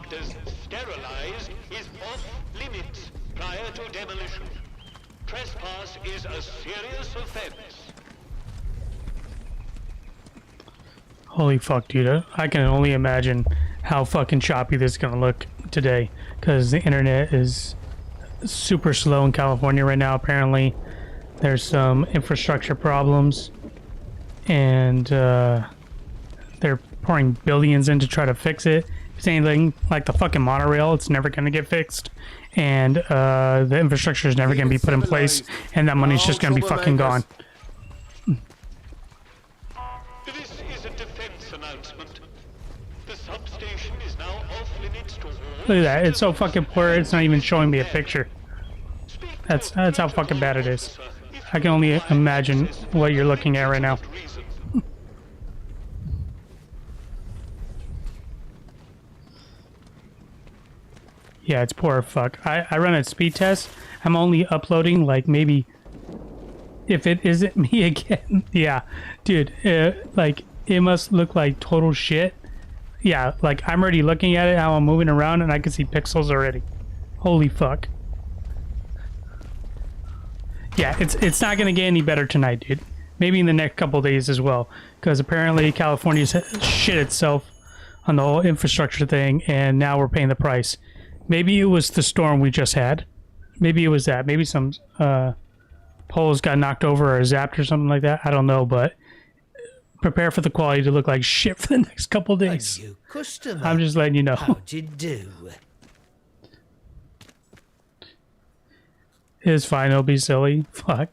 marked as sterilized is off limits prior to demolition. Trespass is a serious offense. Holy fuck, dude. I can only imagine how fucking choppy this is gonna look today, because the internet is super slow in California right now. Apparently there's some infrastructure problems, and they're pouring billions in to try to fix it. If it's anything like the fucking monorail, it's never gonna get fixed, and the infrastructure is never gonna be put in place, and that money's just gonna be fucking gone. This is a defense announcement. The substation is now off limits to all. Look at that, it's so fucking blurry, it's not even showing me a picture. That's how fucking bad it is. I can only imagine what you're looking at right now. Yeah, it's poor fuck. I run a speed test. I'm only uploading like maybe, if it isn't me again. Yeah, dude, like it must look like total shit. Yeah, like I'm already looking at it, how I'm moving around, and I can see pixels already. Holy fuck. Yeah, it's not gonna get any better tonight, dude. Maybe in the next couple days as well, because apparently California's shit itself on the whole infrastructure thing, and now we're paying the price. Maybe it was the storm we just had. Maybe it was that. Maybe some poles got knocked over or zapped or something like that. I don't know, but prepare for the quality to look like shit for the next couple days. You customer? I'm just letting you know. How'd you do? It's fine, it'll be silly. Fuck.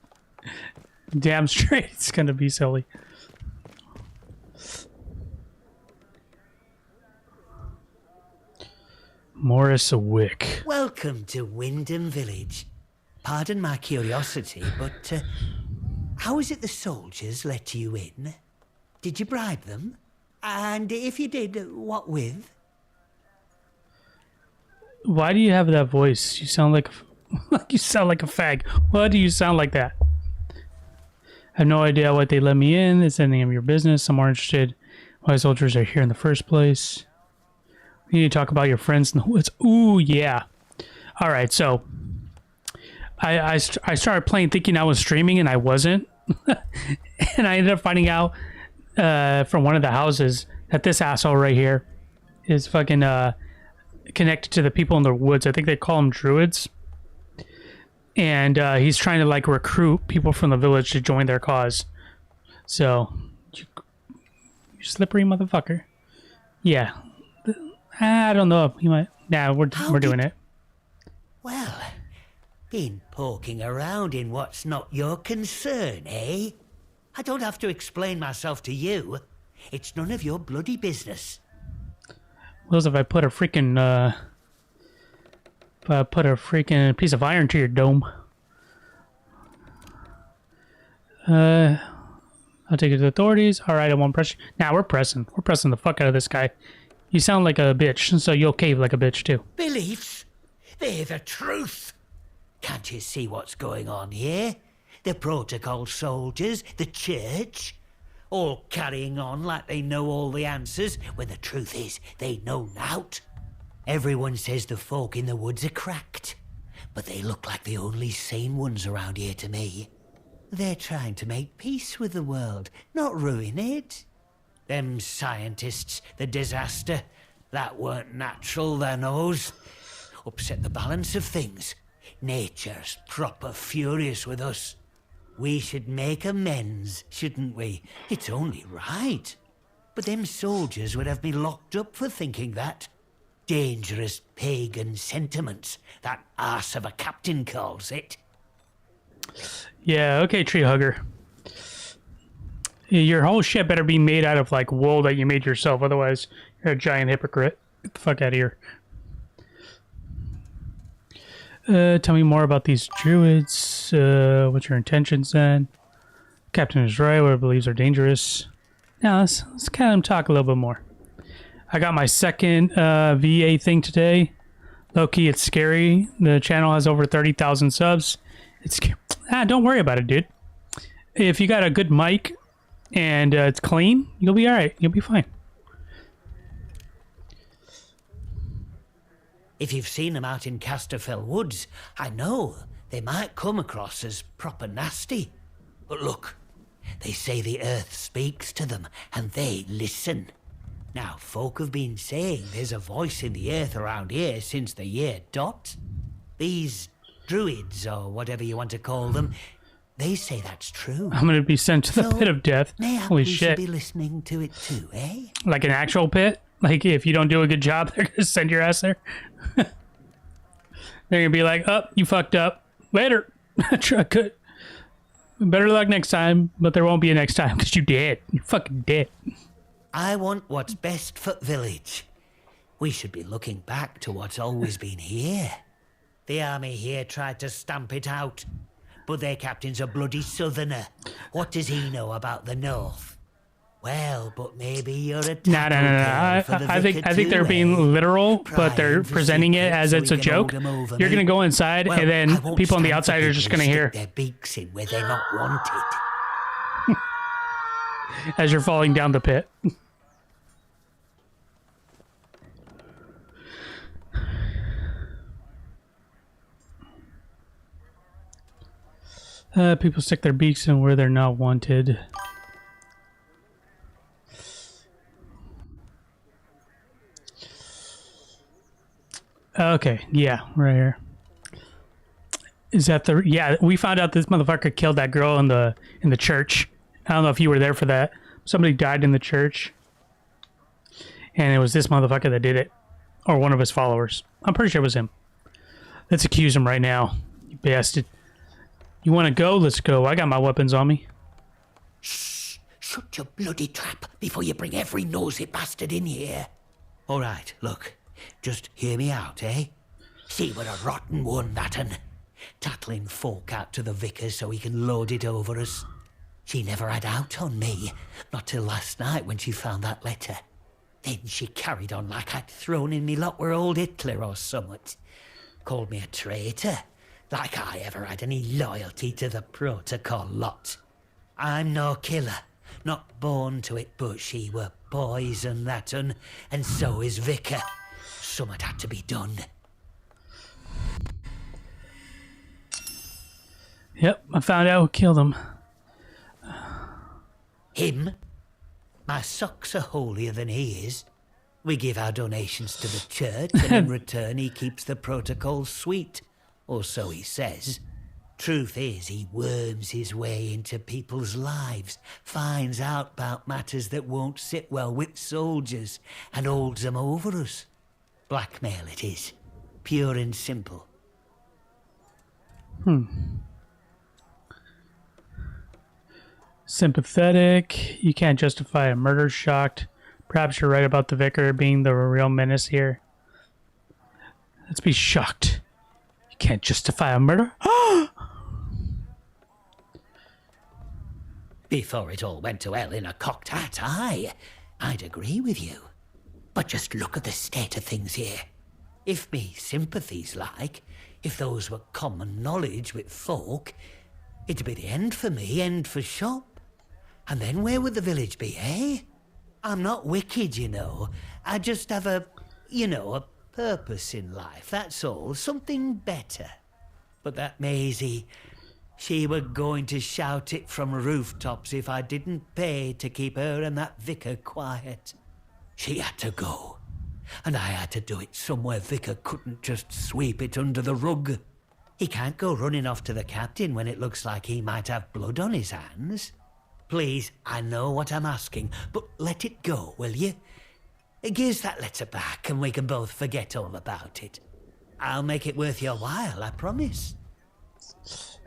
Damn straight it's gonna be silly. Morris Wick. Welcome to Wyndham Village. Pardon my curiosity, but how is it the soldiers let you in? Did you bribe them? And if you did, what with? Why do you have that voice? You sound like you sound like a fag. Why do you sound like that? I have no idea why they let me in. It's any of your business. I'm more interested why soldiers are here in the first place. We need to talk about your friends in the woods. Ooh, yeah. All right, so I started playing thinking I was streaming, and I wasn't. And I ended up finding out from one of the houses that this asshole right here is fucking connected to the people in the woods. I think they call them druids. And he's trying to like recruit people from the village to join their cause. So, you slippery motherfucker. Yeah. I don't know if he might. Nah, we're doing it. Well, been poking around in what's not your concern, eh? I don't have to explain myself to you. It's none of your bloody business. What if I put a freaking piece of iron to your dome? I'll take it to the authorities. All right, I won't press you. Nah, we're pressing the fuck out of this guy. You sound like a bitch, so you'll cave like a bitch too. Beliefs? They're the truth. Can't you see what's going on here? The protocol soldiers, the church, all carrying on like they know all the answers, when the truth is they know nought. Everyone says the folk in the woods are cracked, but they look like the only sane ones around here to me. They're trying to make peace with the world, not ruin it. Them scientists, the disaster, that weren't natural, their knows. Upset the balance of things. Nature's proper furious with us. We should make amends, shouldn't we? It's only right. But them soldiers would have me locked up for thinking that. Dangerous pagan sentiments, that arse of a captain calls it. Yeah, okay, tree hugger. Your whole shit better be made out of like wool that you made yourself, otherwise you're a giant hypocrite. Get the fuck out of here. Tell me more about these druids. What's your intentions then? Captain is right, what he believes are dangerous. Now let's kind of talk a little bit more. I got my second VA thing today. Low-key, it's scary. The channel has over 30,000 subs. It's scary. Don't worry about it, dude. If you got a good mic and it's clean, you'll be alright. You'll be fine. If you've seen them out in Casterfell Woods, I know they might come across as proper nasty. But look, they say the earth speaks to them, and they listen. Now, folk have been saying there's a voice in the earth around here since the year dot. These druids, or whatever you want to call them, they say that's true. I'm gonna be sent to the pit of death. Holy shit! Should be listening to it too, eh? Like an actual pit? Like if you don't do a good job, they're gonna send your ass there. They're gonna be like, "Oh, you fucked up. Later. Good. Better luck next time, but there won't be a next time because you dead. You're fucking dead." I want what's best for village. We should be looking back to what's always been here. The army here tried to stamp it out, but their captain's a bloody southerner. What does he know about the north? Well, but maybe you're a No. I think they're being literal, but they're presenting it as it's a joke. You're gonna go inside, and then people on the outside are just gonna hear their beaks in where they're not wanted. as you're falling down the pit. People stick their beaks in where they're not wanted. Okay, yeah, right here. Is that the... Yeah, we found out this motherfucker killed that girl in the church. I don't know if you were there for that. Somebody died in the church. And it was this motherfucker that did it. Or one of his followers. I'm pretty sure it was him. Let's accuse him right now. You bastard. You want to go? Let's go. I got my weapons on me. Shh! Shut your bloody trap before you bring every nosy bastard in here. All right, look. Just hear me out, eh? See, we're a rotten one, that un. Tattling folk out to the vicar so he can load it over us. She never had out on me. Not till last night when she found that letter. Then she carried on like I'd thrown in me lot were old Hitler or summat. Called me a traitor. Like I ever had any loyalty to the protocol lot. I'm no killer. Not born to it, but she were poison, that un. And so is vicar. Summat had to be done. Yep, I found out who killed him. Him? My socks are holier than he is. We give our donations to the church, and in return he keeps the protocol sweet. Or so he says. Truth is, he worms his way into people's lives, finds out about matters that won't sit well with soldiers, and holds them over us. Blackmail it is. Pure and simple. Sympathetic. You can't justify a murder. Shocked. Perhaps you're right about the vicar being the real menace here. Let's be shocked. You can't justify a murder? Before it all went to hell in a cocked hat, I'd agree with you. But just look at the state of things here. If me sympathies if those were common knowledge with folk, it'd be the end for me, end for shop. And then where would the village be, eh? I'm not wicked, you know. I just have a purpose in life, that's all. Something better. But that Maisie, she were going to shout it from rooftops if I didn't pay to keep her and that vicar quiet. She had to go. And I had to do it somewhere vicar couldn't just sweep it under the rug. He can't go running off to the captain when it looks like he might have blood on his hands. Please, I know what I'm asking, but let it go, will you? Give us that letter back and we can both forget all about it. I'll make it worth your while, I promise.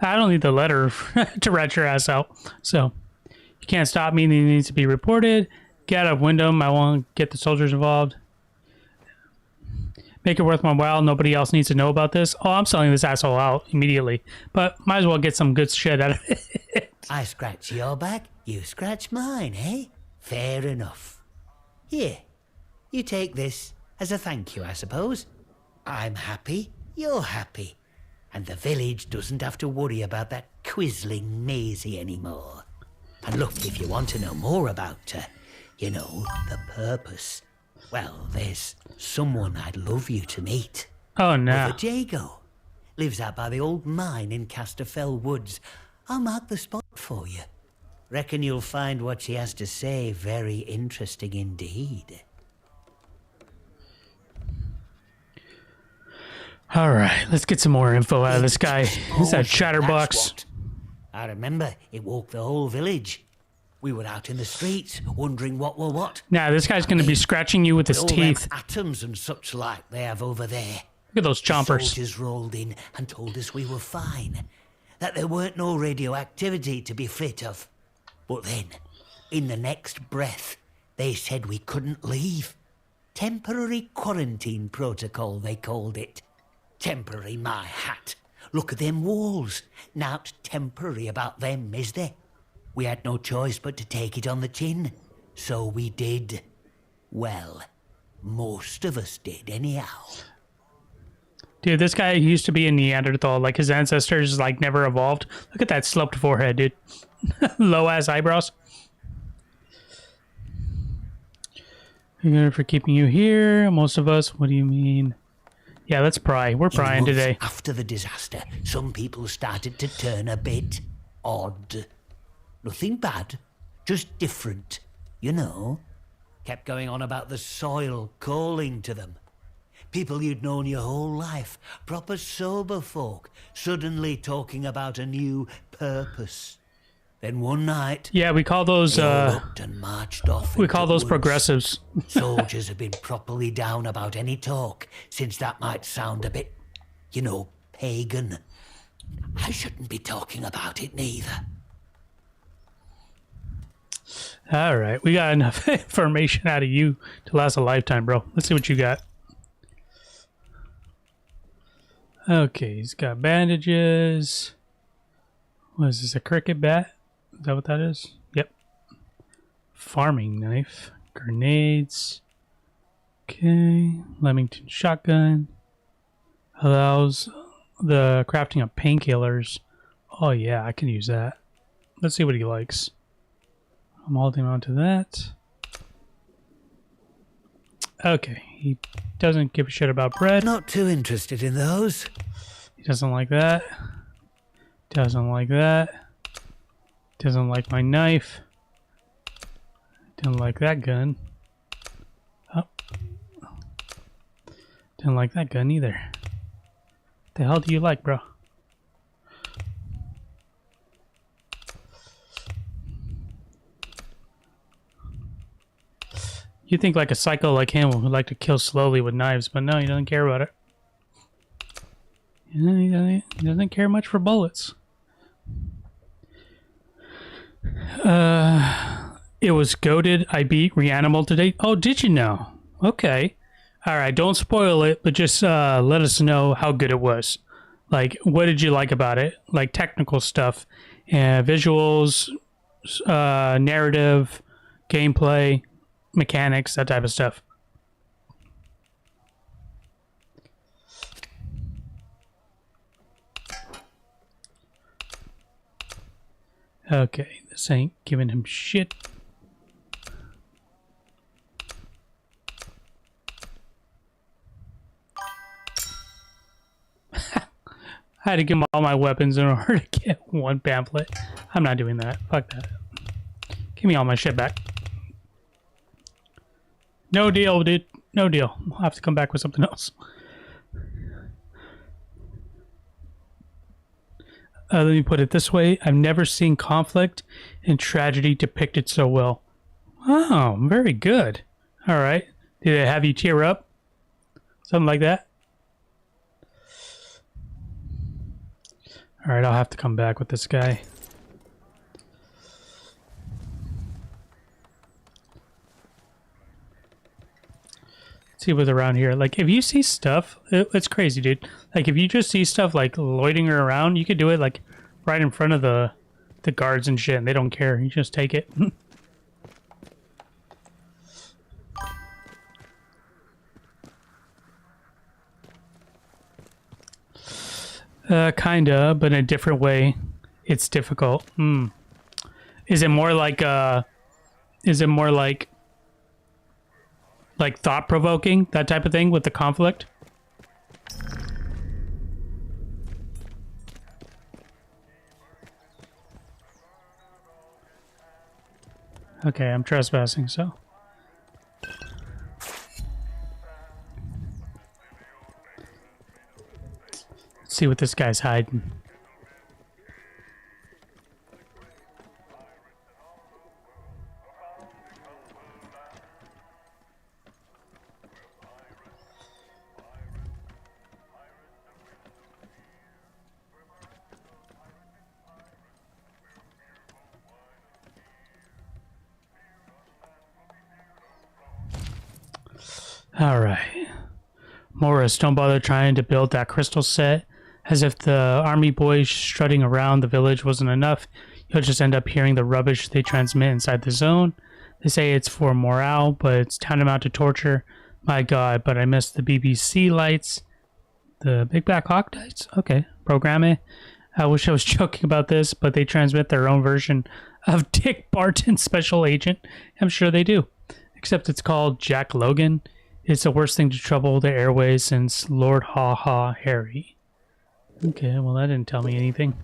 I don't need the letter to rat your ass out. So, you can't stop me. It needs to be reported. Get out of Wyndham. I won't get the soldiers involved. Make it worth my while. Nobody else needs to know about this. Oh, I'm selling this asshole out immediately. But might as well get some good shit out of it. I scratch your back, you scratch mine, eh? Fair enough. Here, you take this as a thank you, I suppose. I'm happy, you're happy. And the village doesn't have to worry about that quizzling Maisie anymore. And look, if you want to know more about her, the purpose, well, there's someone I'd love you to meet. Oh, no. Brother Jago lives out by the old mine in Casterfell Woods. I'll mark the spot for you. Reckon you'll find what she has to say very interesting indeed. All right, let's get some more info out of this guy. Who's that chatterbox? I remember it woke the whole village. We were out in the streets wondering what were what. Nah, this guy's going to be scratching you with his all teeth. them atoms and such like they have over there. Look at those chompers. The soldiers rolled in and told us we were fine, that there weren't no radioactivity to be frit of. But then, in the next breath, they said we couldn't leave. Temporary quarantine protocol, they called it. Temporary, my hat. Look at them walls. Nowt temporary about them, is there? We had no choice but to take it on the chin. So we did. Well, most of us did, anyhow. Dude, this guy used to be a Neanderthal. Like, his ancestors, like, never evolved. Look at that sloped forehead, dude. Low-ass eyebrows. For keeping you here. Most of us, what do you mean? Yeah, let's pry. We're prying today. After the disaster, some people started to turn a bit odd. Nothing bad, just different, you know. Kept going on about the soil calling to them. People you'd known your whole life, proper sober folk, suddenly talking about a new purpose. Then one night, yeah, we call those and marched off. We call those progressives. Soldiers have been properly down about any talk, since that might sound a bit, you know, pagan. I shouldn't be talking about it neither. All right, we got enough information out of you to last a lifetime, bro. Let's see what you got. Okay, he's got bandages. What is this, a cricket bat? Is that what that is? Yep. Farming knife. Grenades. Okay. Leamington shotgun. Allows the crafting of painkillers. Oh yeah, I can use that. Let's see what he likes. I'm holding on to that. Okay, he doesn't give a shit about bread. Not too interested in those. He doesn't like that. Doesn't like that. Doesn't like my knife. Didn't like that gun. Oh. Didn't like that gun either. The hell do you like, bro? You think like a psycho like him would like to kill slowly with knives, but no, he doesn't care about it. He doesn't care much for bullets. It was goated. I beat Reanimal today. Oh, did you know? Okay. All right, don't spoil it, but just let us know how good it was. Like, what did you like about it? Like, technical stuff, visuals, narrative, gameplay, mechanics, that type of stuff. Okay, this ain't giving him shit. I had to give him all my weapons in order to get one pamphlet. I'm not doing that. Fuck that. Give me all my shit back. No deal, dude. No deal. I'll have to come back with something else. Let me put it this way. I've never seen conflict and tragedy depicted so well. Oh, very good. All right. Did it have you tear up? Something like that? All right, I'll have to come back with this guy. See what's around here. Like, if you see stuff, it's crazy, dude. Like, if you just see stuff like loitering around, you could do it like right in front of the guards and shit, and they don't care. You just take it. Kinda, but in a different way. It's difficult. Is it more like thought-provoking, that type of thing with the conflict? Okay, I'm trespassing, so. Let's see what this guy's hiding. All right. Morris, don't bother trying to build that crystal set. As if the army boys strutting around the village wasn't enough, you'll just end up hearing the rubbish they transmit inside the zone. They say it's for morale, but it's tantamount to torture. My god, but I missed the BBC lights. The Big Black Hawk lights? Okay, program it. I wish I was joking about this, but they transmit their own version of Dick Barton Special Agent. I'm sure they do. Except it's called Jack Logan. It's the worst thing to trouble the airways since Lord Ha Ha Harry. Okay, well that didn't tell me anything.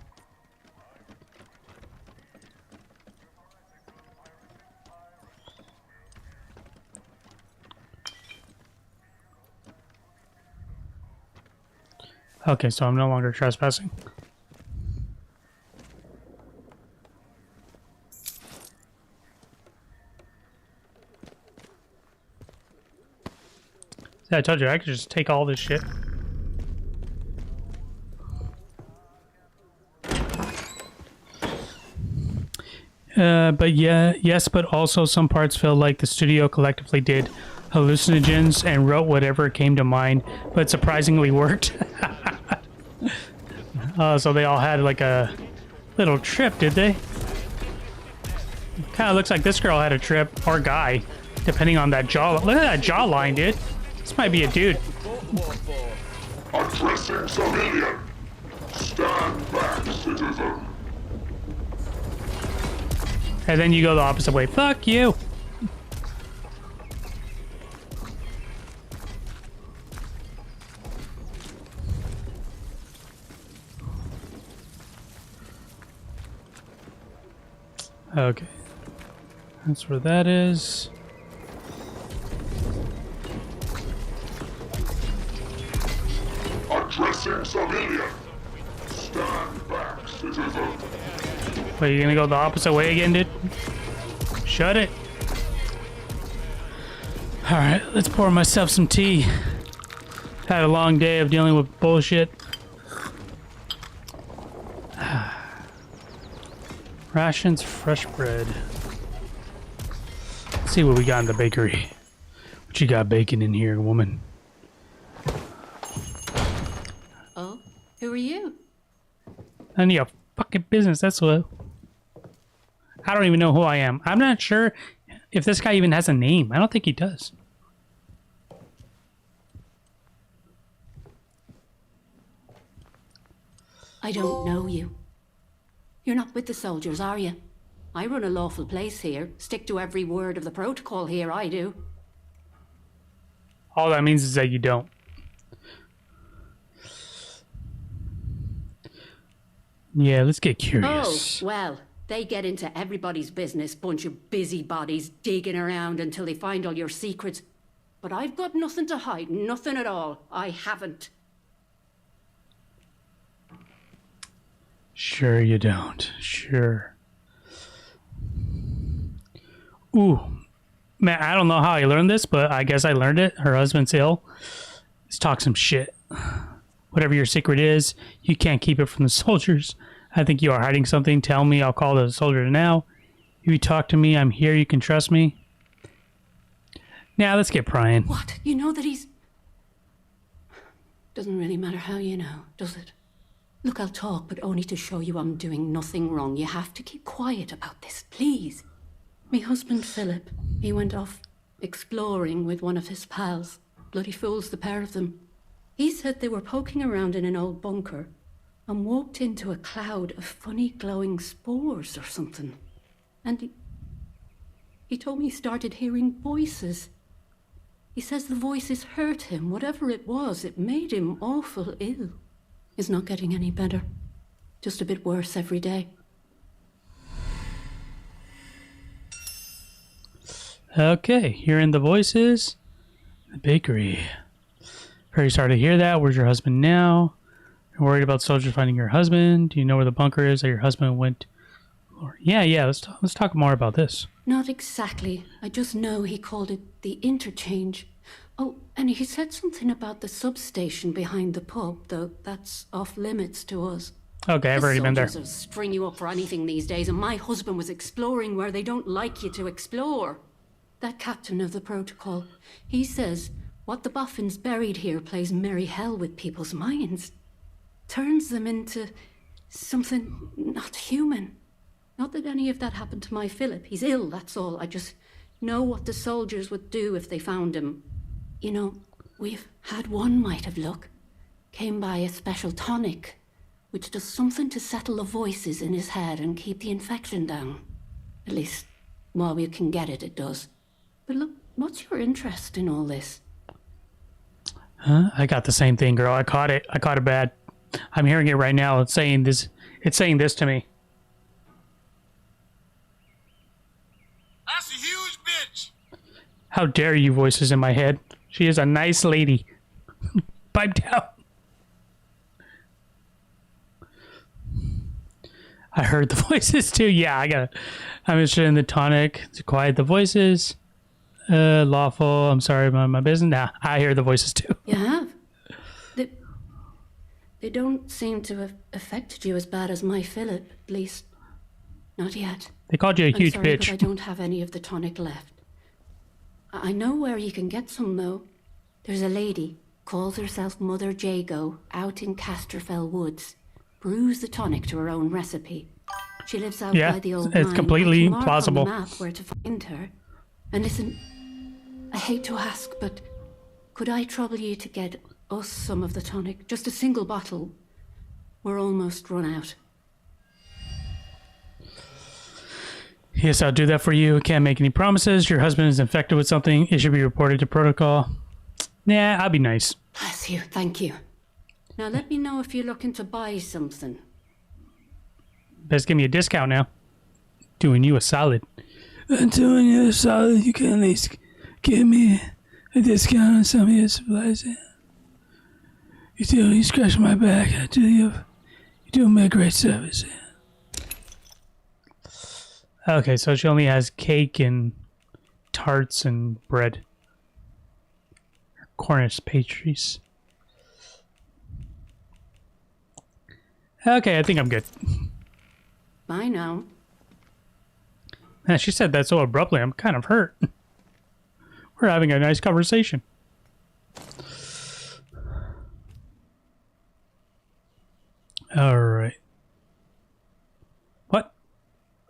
Okay, so I'm no longer trespassing. I told you I could just take all this shit. But yeah, yes, but also some parts feel like the studio collectively did hallucinogens and wrote whatever came to mind, but surprisingly worked. So they all had like a little trip, did they? Kind of looks like this girl had a trip, or guy, depending on that jaw. Look at that jawline, dude. This might be a dude. Addressing civilian. Stand back, citizen. And then you go the opposite way. Fuck you. Okay. That's where that is. Addressing civilian. Stand back, citizen. Wait, you gonna go the opposite way again, dude? Shut it. Alright, let's pour myself some tea. Had a long day of dealing with bullshit. Rations, fresh bread. Let's see what we got in the bakery. What you got baking in here, woman? Oh, who are you? None of your fucking business, that's what. I don't even know who I am. I'm not sure if this guy even has a name. I don't think he does. I don't know you. You're not with the soldiers, are you? I run a lawful place here. Stick to every word of the protocol here, I do. All that means is that you don't. Yeah, let's get curious. Oh, well, they get into everybody's business, bunch of busybodies digging around until they find all your secrets. But I've got nothing to hide, nothing at all. I haven't. Sure you don't. Sure. Ooh. Man, I don't know how I learned this, but I guess I learned it. Her husband's ill. Let's talk some shit. Whatever your secret is, you can't keep it from the soldiers. I think you are hiding something. Tell me, I'll call the soldier now. If you talk to me, I'm here. You can trust me. Now, let's get prying. What? You know that he's... Doesn't really matter how you know, does it? Look, I'll talk, but only to show you I'm doing nothing wrong. You have to keep quiet about this, please. Me husband, Philip, he went off exploring with one of his pals. Bloody fools, the pair of them. He said they were poking around in an old bunker and walked into a cloud of funny glowing spores or something. And he told me he started hearing voices. He says the voices hurt him. Whatever it was, it made him awful ill. He's not getting any better. Just a bit worse every day. Okay, hearing the voices. The bakery. Very sorry to hear that. Where's your husband now? You're worried about soldiers finding your husband? Do you know where the bunker is that your husband went? Yeah, let's talk more about this. Not exactly. I just know he called it the interchange. Oh, and he said something about the substation behind the pub, though that's off limits to us. Okay, I've already been there. Soldiers will string you up for anything these days, and my husband was exploring where they don't like you to explore. That captain of the protocol, he says what the boffins buried here plays merry hell with people's minds. Turns them into something not human. Not that any of that happened to my Philip. He's ill, that's all. I just know what the soldiers would do if they found him. You know, we've had one mite of luck. Came by a special tonic, which does something to settle the voices in his head and keep the infection down. At least, while we can get it, it does. But look, what's your interest in all this? Huh? I got the same thing, girl. I caught it. I caught it bad. I'm hearing it right now. It's saying this. It's saying this to me. That's a huge bitch. How dare you, voices in my head. She is a nice lady. Pipe down. I heard the voices too. Yeah, I'm interested in the tonic to quiet the voices. Lawful. I'm sorry about my business. Nah, I hear the voices too. You have? They don't seem to have affected you as bad as my Philip, at least not yet. They called you a huge I'm sorry, bitch. but I don't have any of the tonic left. I know where you can get some, though. There's a lady, calls herself Mother Jago, out in Casterfell Woods. Brews the tonic to her own recipe. She lives out by the old it's mine. completely I can mark plausible. on the map where to find her. And listen, I hate to ask, but could I trouble you to get us some of the tonic? Just a single bottle. We're almost run out. Yes, I'll do that for you. Can't make any promises. Your husband is infected with something. It should be reported to protocol. Nah, I'll be nice. Bless you, thank you. Now let me know if you're looking to buy something. Best give me a discount now. Doing you a solid. I'm doing you a solid. You can at least give me a discount on some of your supplies. You scratch my back. You do me a great service. Okay, so she only has cake and tarts and bread. Cornish pastries. Okay, I think I'm good. Bye now. Man, she said that so abruptly, I'm kind of hurt. We're having a nice conversation. Alright. What?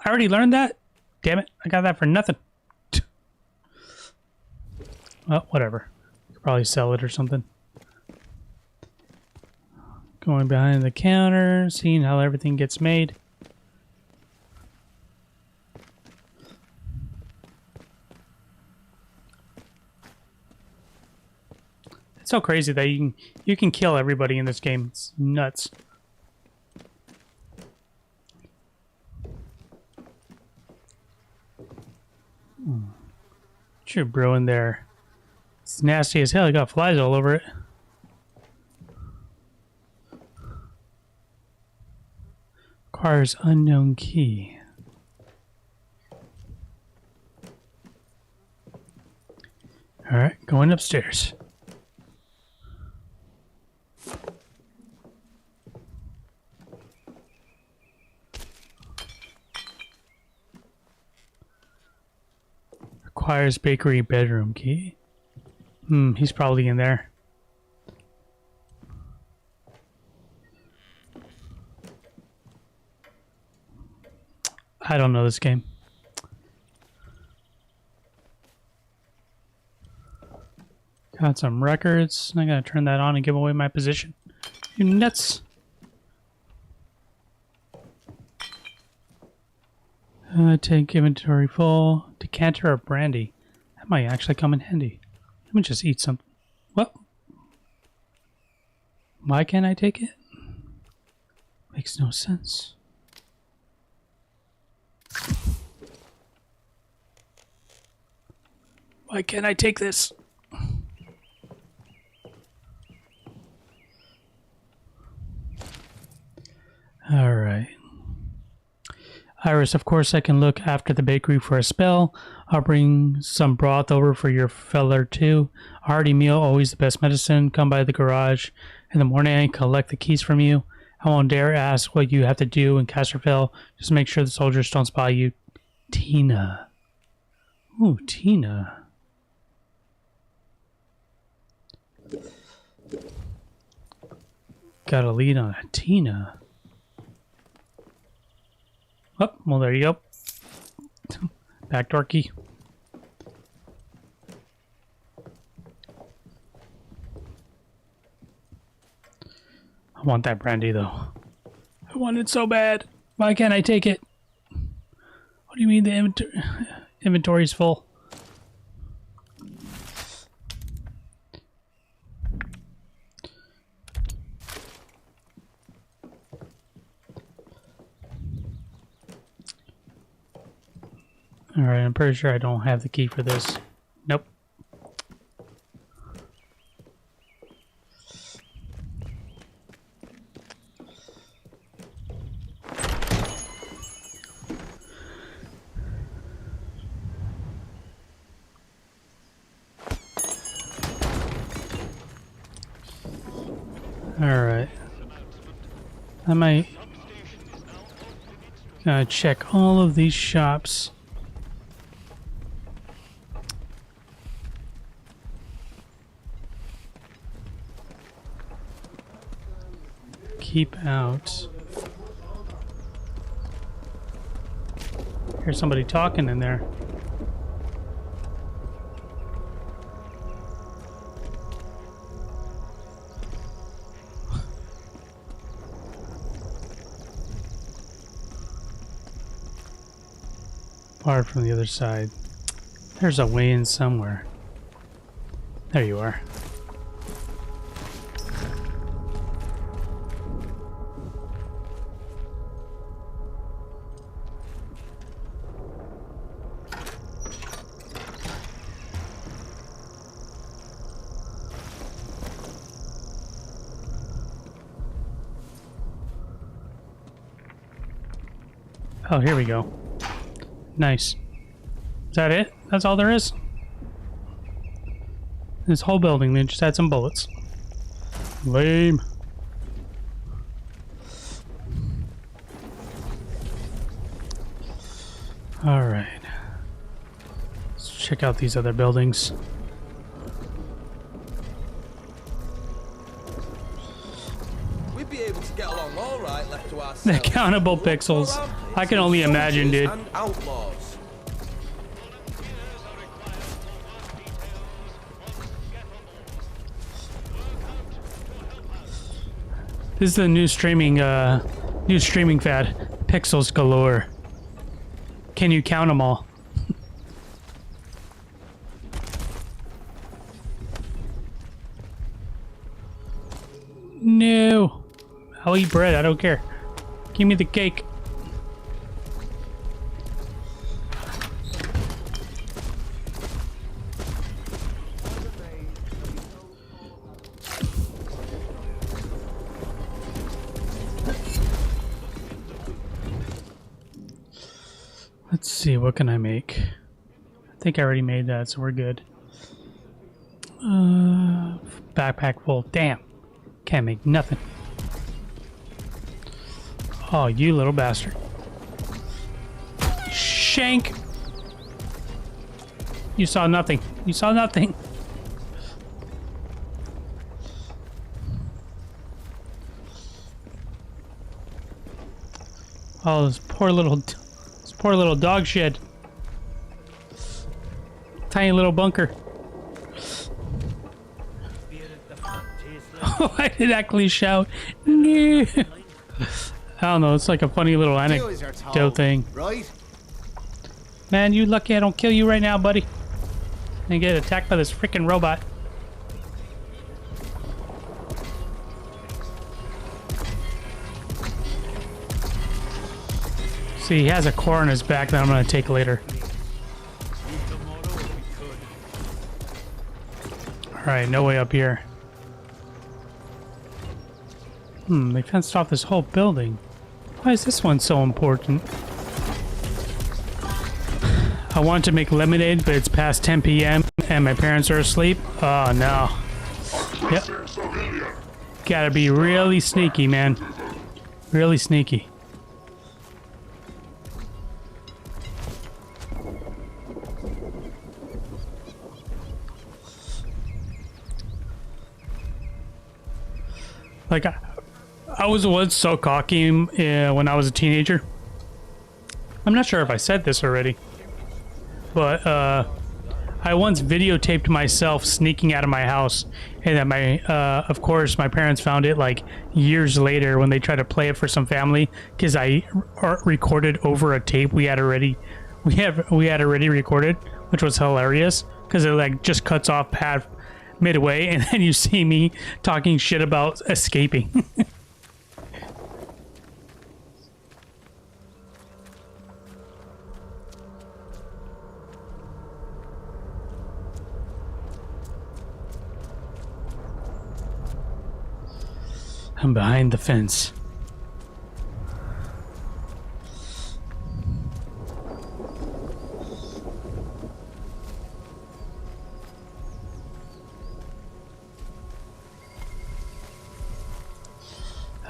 I already learned that? Damn it, I got that for nothing. Well, whatever. Could probably sell it or something. Going behind the counter, seeing how everything gets made. It's so crazy that you can kill everybody in this game. It's nuts. What you brewing there? It's nasty as hell. You got flies all over it. Requires unknown key. Alright, going upstairs. Requires bakery bedroom key. He's probably in there. I don't know this game. Got some records. I gotta turn that on and give away my position. You nuts. Take inventory full. Decanter of brandy. That might actually come in handy. Let me just eat something. What? Why can't I take it? Makes no sense. Why can't I take this? All right. Iris, of course I can look after the bakery for a spell. I'll bring some broth over for your feller too. A hearty meal, always the best medicine. Come by the garage in the morning and collect the keys from you. I won't dare ask what you have to do in Casterfell. Just make sure the soldiers don't spot you. Tina. Ooh, Tina. Got a lead on a Tina. Oh, well, there you go. Backdoor key. I want that brandy, though. I want it so bad. Why can't I take it? What do you mean the inventory's full? Alright, I'm pretty sure I don't have the key for this. Nope. Alright. I might check all of these shops. Keep out. Here's somebody talking in there. Far from the other side. There's a way in somewhere. There you are. Oh, here we go. Nice. Is that it? That's all there is? This whole building, they just had some bullets. Lame. Alright. Let's check out these other buildings. We'd be able to get along all right left to ourselves. The countable pixels. I can only imagine, dude. And outlaws. This is the new streaming fad. Pixels galore. Can you count them all? No. I'll eat bread. I don't care. Give me the cake. Let's see, what can I make? I think I already made that, so we're good. Backpack full. Damn. Can't make nothing. Oh, you little bastard. Shank! You saw nothing. You saw nothing. Oh, this poor little dog shed. Tiny little bunker. Oh, I did actually shout. No. I don't know, it's like a funny little anecdote thing. Right? Man, you lucky I don't kill you right now, buddy. And get attacked by this freaking robot. See, he has a core on his back that I'm gonna take later. Alright, no way up here. They fenced off this whole building. Why is this one so important? I want to make lemonade, but it's past 10 p.m. and my parents are asleep. Oh no. Yep. Gotta be really sneaky, man. Really sneaky. Like, I was once so cocky when I was a teenager. I'm not sure if I said this already. But, I once videotaped myself sneaking out of my house, and that my, of course, my parents found it like years later when they tried to play it for some family, because I recorded over a tape we had already recorded, which was hilarious, because it like just cuts off midway, and then you see me talking shit about escaping. I'm behind the fence.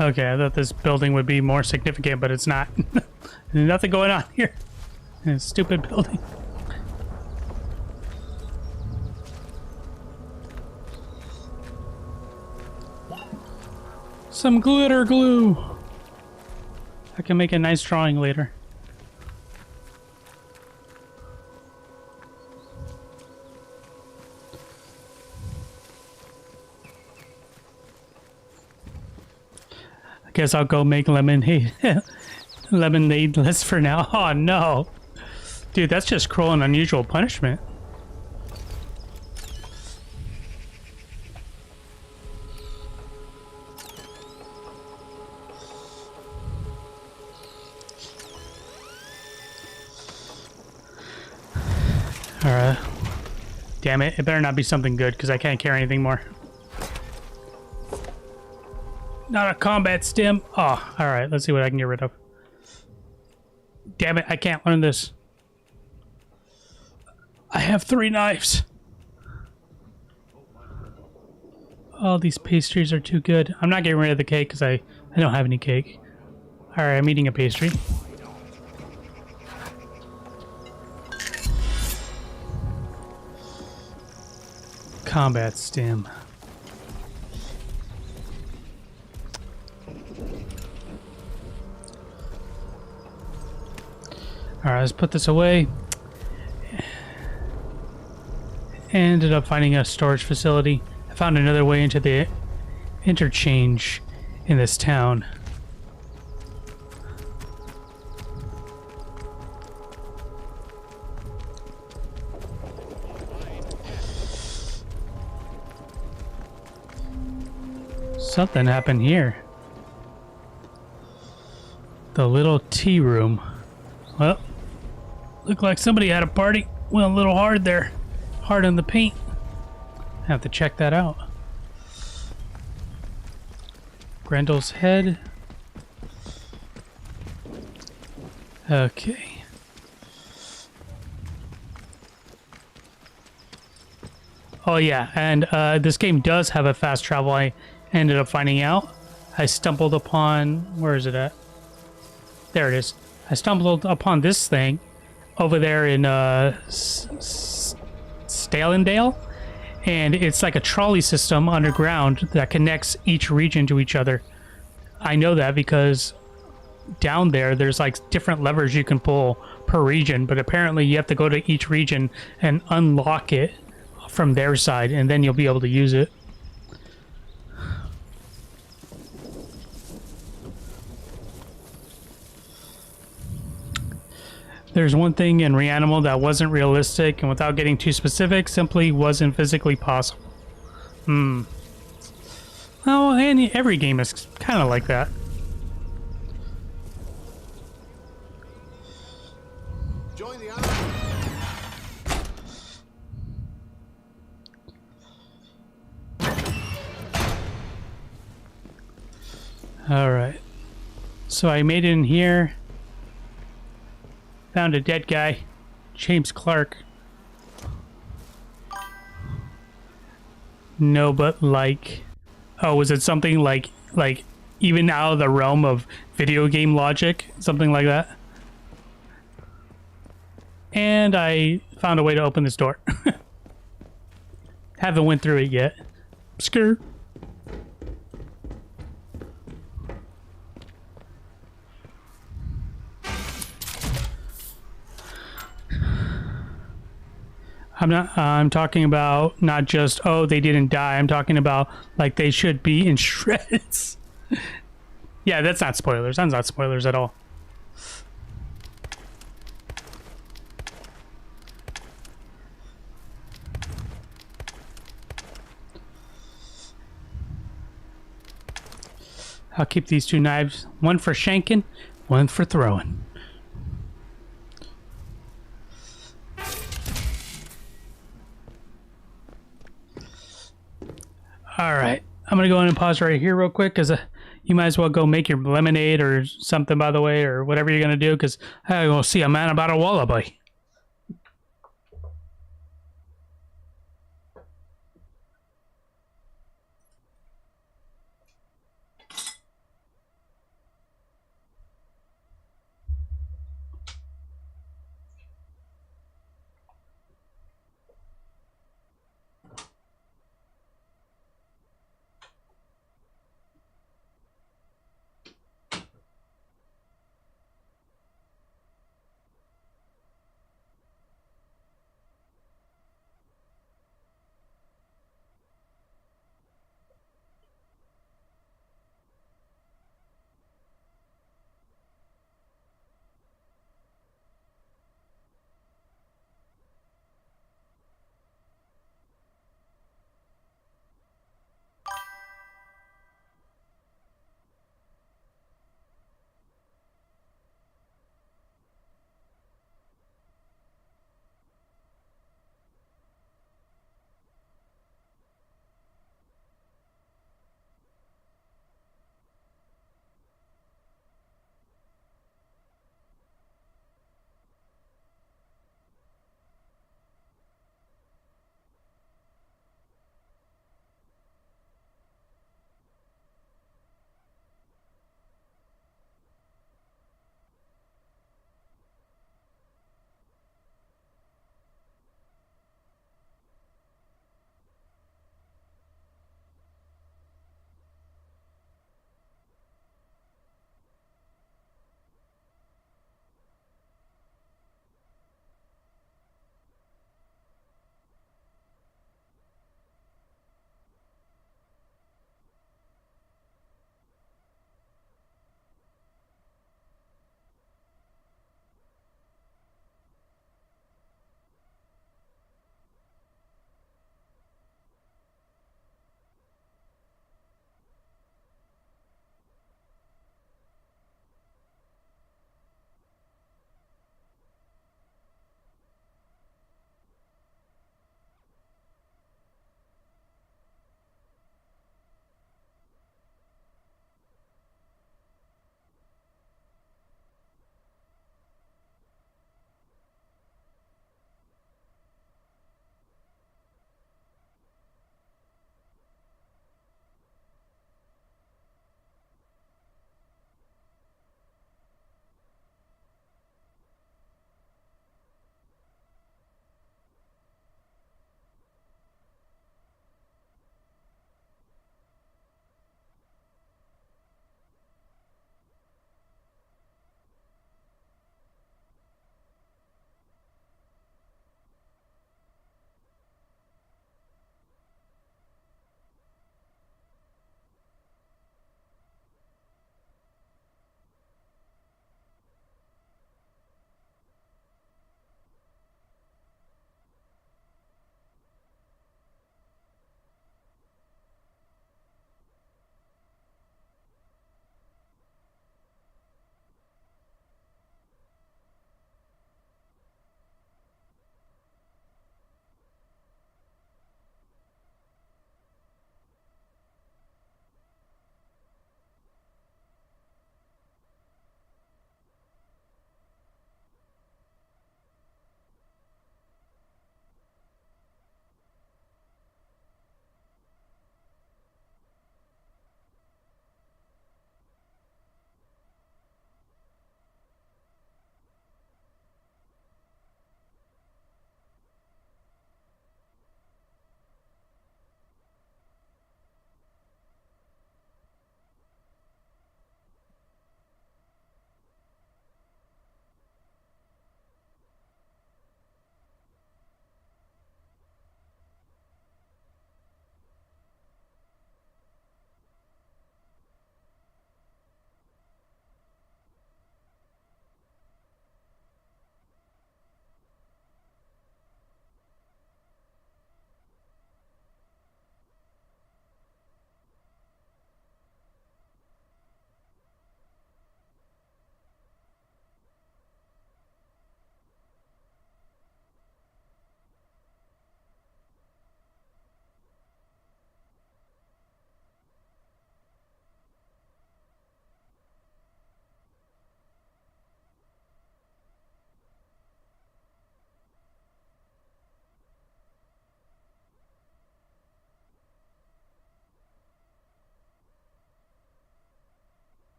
Okay, I thought this building would be more significant, but it's not. There's nothing going on here. It's a stupid building. Some glitter glue. I can make a nice drawing later. I guess I'll go make lemonade list for now. Oh no. Dude, that's just cruel and unusual punishment. Alright. Damn it. It better not be something good, because I can't carry anything more. Not a combat stim. Oh, alright. Let's see what I can get rid of. Damn it. I can't learn this. I have 3 knives. All these pastries are too good. I'm not getting rid of the cake, because I don't have any cake. Alright, I'm eating a pastry. Combat stim. Alright, let's put this away. Ended up finding a storage facility. I found another way into the interchange in this town. Something happened here. The little tea room. Well, looked like somebody had a party. Went a little hard there. Hard on the paint. Have to check that out. Grendel's head. Okay. Oh yeah, and this game does have a fast travel. I ended up finding out. I stumbled upon... Where is it at? There it is. I stumbled upon this thing over there in Stalendale, and it's like a trolley system underground that connects each region to each other. I know that because down there's like different levers you can pull per region, but apparently you have to go to each region and unlock it from their side, and then you'll be able to use it. There's one thing in Reanimal that wasn't realistic, and without getting too specific, simply wasn't physically possible. Well, and every game is kind of like that. Join the army. Alright. So I made it in here. Found a dead guy. James Clark. No, but like... Oh, was it something like even out of the realm of video game logic? Something like that? And I found a way to open this door. Haven't went through it yet. Skirt. I'm talking about not just, oh, they didn't die. I'm talking about, like, they should be in shreds. Yeah, that's not spoilers. That's not spoilers at all. I'll keep these 2 knives. One for shanking, one for throwing. Alright, I'm gonna go in and pause right here real quick, because you might as well go make your lemonade or something, by the way, or whatever you're gonna do, because I go see a man about a wallaby.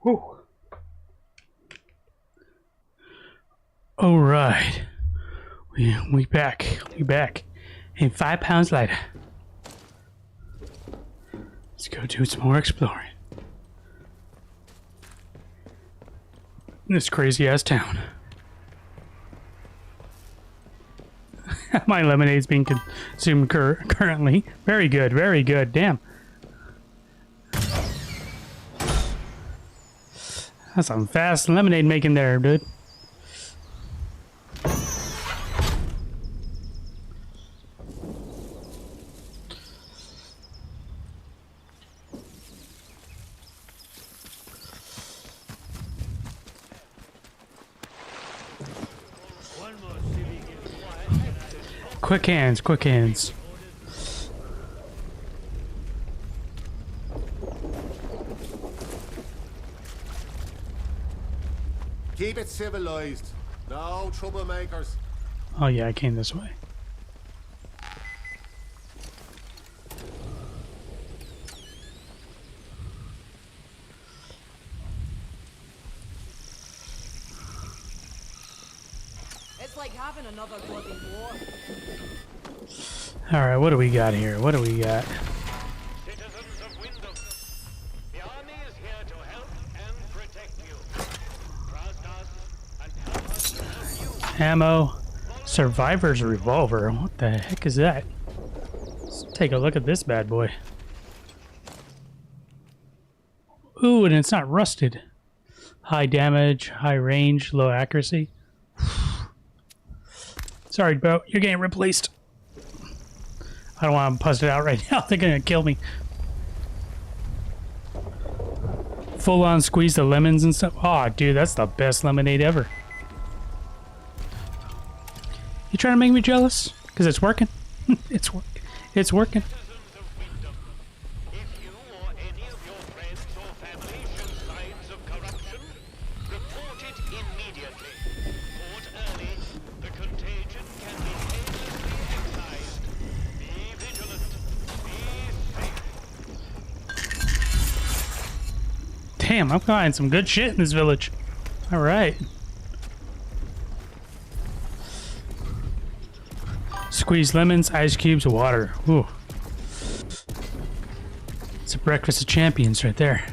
Whew. All right. We back. We back. And 5 pounds later. Let's go do some more exploring. This crazy ass town. My lemonade's being consumed currently. Very good, very good. Damn. That's some fast lemonade making there, dude. Quick hands, quick hands. Keep it civilized. No troublemakers. Oh yeah, I came this way. It's like having another bloody war. Alright, what do we got here? What do we got? Citizens of Wyndham, the army is here to help and protect you. Trust us and help us to help you. Ammo. Survivor's revolver. What the heck is that? Let's take a look at this bad boy. Ooh, and it's not rusted. High damage, high range, low accuracy. Sorry, bro. You're getting replaced. I don't want to bust it out right now. They're going to kill me. Full on squeeze the lemons and stuff. Oh, dude, that's the best lemonade ever. You trying to make me jealous? Because it's working. It's working. It's working. Citizens of Wyndham, if you or any of your friends or family show signs of corruption, report it immediately. Report early. The contagion can be painlessly excised. Be vigilant. Be safe. Damn, I'm finding some good shit in this village. All right. Squeeze lemons, ice cubes, water. Ooh. It's a breakfast of champions right there.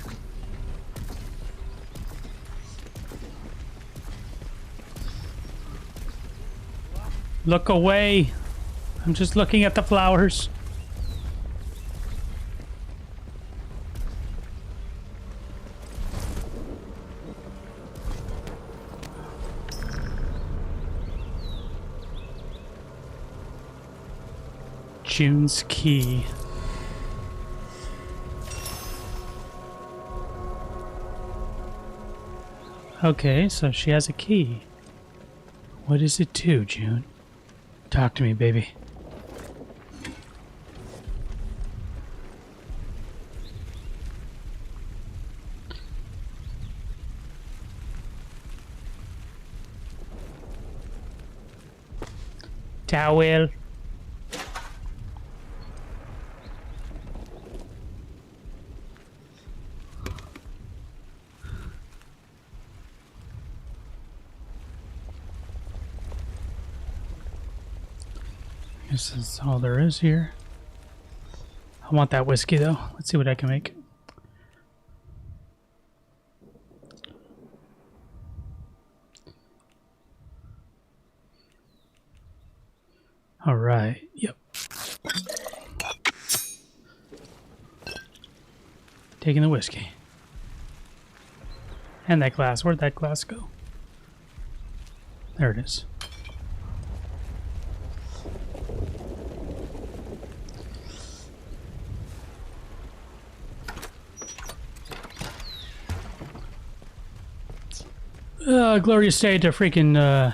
Look away. I'm just looking at the flowers. June's key. Okay, so she has a key. What does it do, June? Talk to me, baby. Towel. Guess that's all there is here. I want that whiskey though. Let's see what I can make. All right. Yep. Taking the whiskey. And that glass. Where'd that glass go? There it is. Glorious day to freaking,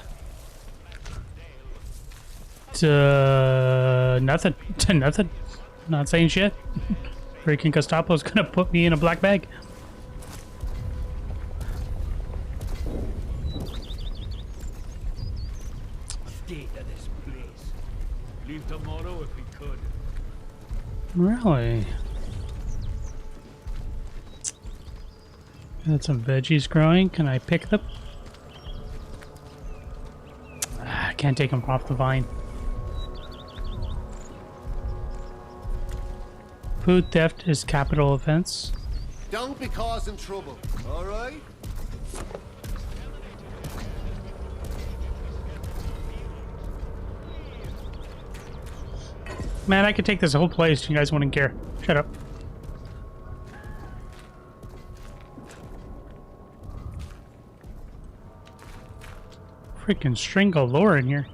to nothing. To nothing. Not saying shit. Freaking Gestapo's gonna put me in a black bag. State of this place. Leave tomorrow if we could. Really? Got some veggies growing. Can I pick them? I can't take them off the vine. Food theft is capital offense. Don't be causing trouble, alright? Man, I could take this whole place. You guys wouldn't care. Shut up. Freaking string galore in here.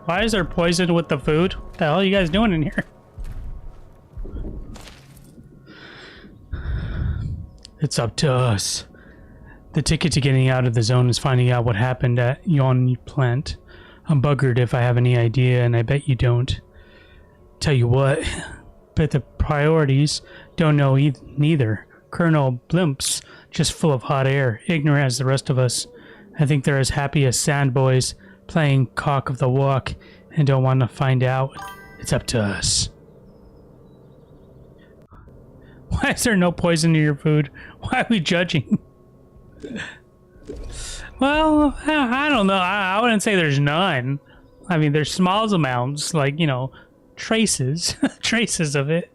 Why is there poison with the food? What the hell are you guys doing in here? It's up to us. The ticket to getting out of the zone is finding out what happened at Yon Plant. I'm buggered if I have any idea, and I bet you don't. Tell you what, but the priorities don't know neither. Colonel Blimp's just full of hot air, ignorant as the rest of us. I think they're as happy as sandboys, playing cock of the walk, and don't want to find out. It's up to us. Why is there no poison in your food? Why are we judging? Well, I don't know. I wouldn't say there's none. I mean, there's small amounts, like, you know, traces. Traces of it.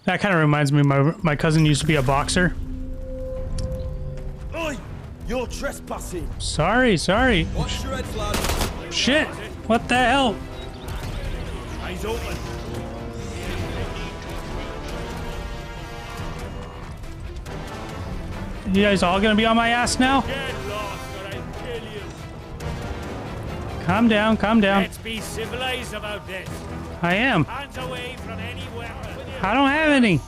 That kind of reminds me, my cousin used to be a boxer. Oi! You're trespassing! Sorry. Watch your head, lad! Shit! What the hell? Eyes open! You guys all gonna be on my ass now? Get lost or I'll kill you. Calm down. Let's be civilized about this. I am. Hands away from any weapon. I don't have any.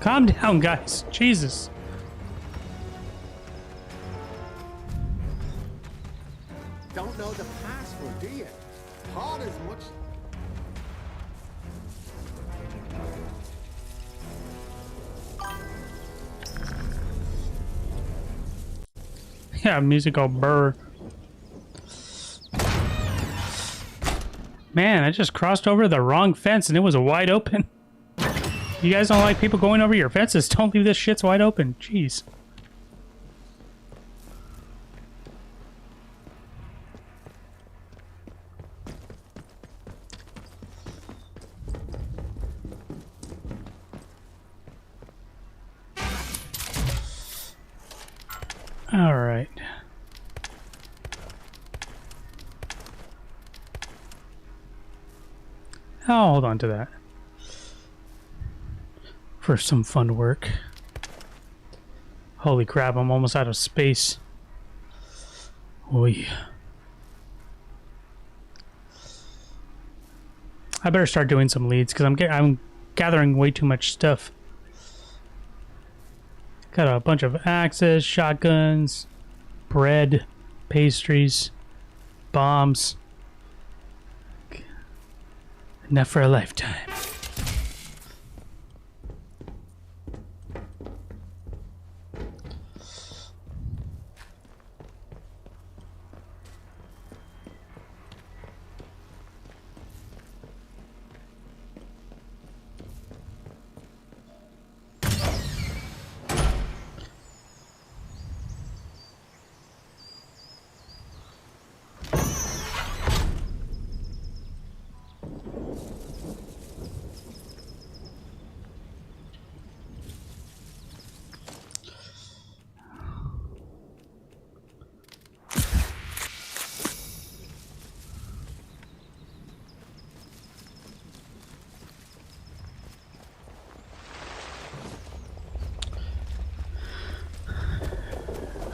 Calm down, guys. Jesus. Don't know the password, do you? Hard as much. Yeah, musical burr. Man, I just crossed over the wrong fence and it was wide open. You guys don't like people going over your fences? Don't leave this shit's wide open. Jeez. All right. I'll hold on to that for some fun work. Holy crap, I'm almost out of space. Oy. I better start doing some leads because I'm gathering way too much stuff. Got a bunch of axes, shotguns, bread, pastries, bombs. Enough for a lifetime.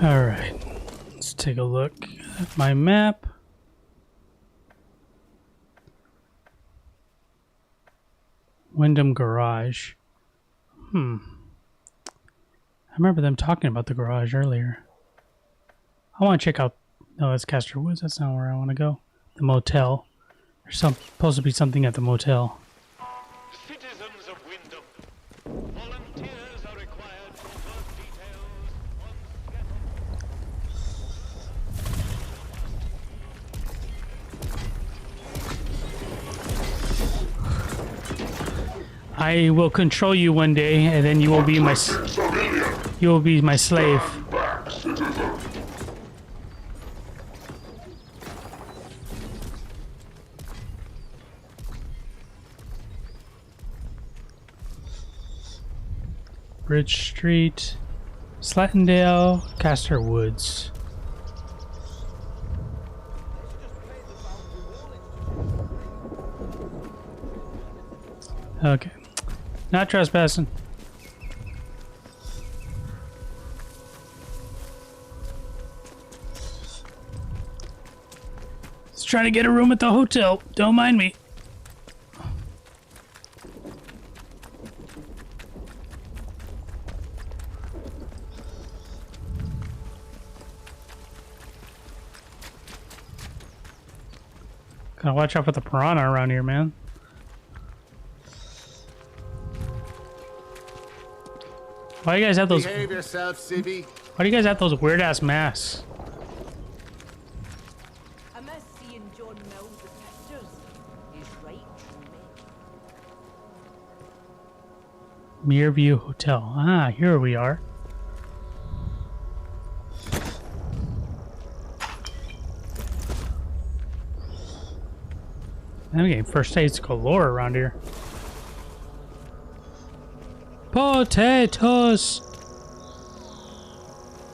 Alright, let's take a look at my map. Wyndham Garage. I remember them talking about the garage earlier. I want to check out... No, that's Castor Woods. That's not where I want to go. The motel. There's supposed to be something at the motel. Citizens of Wyndham, volunteers are required for work details on I will control you one day, and then you will be my slave. Stand back, citizen. Bridge Street, Slattendale, Castor Woods. Okay. Not trespassing. Just trying to get a room at the hotel. Don't mind me. Gotta watch out for the piranha around here, man. Why do you guys have those? Behave yourself, Civvy. Why do you guys have those weird ass masks? I miss seeing John Mills with pictures. He's right, truly. Mirview Hotel. Ah, here we are. I'm getting first aids galore around here. Potatoes!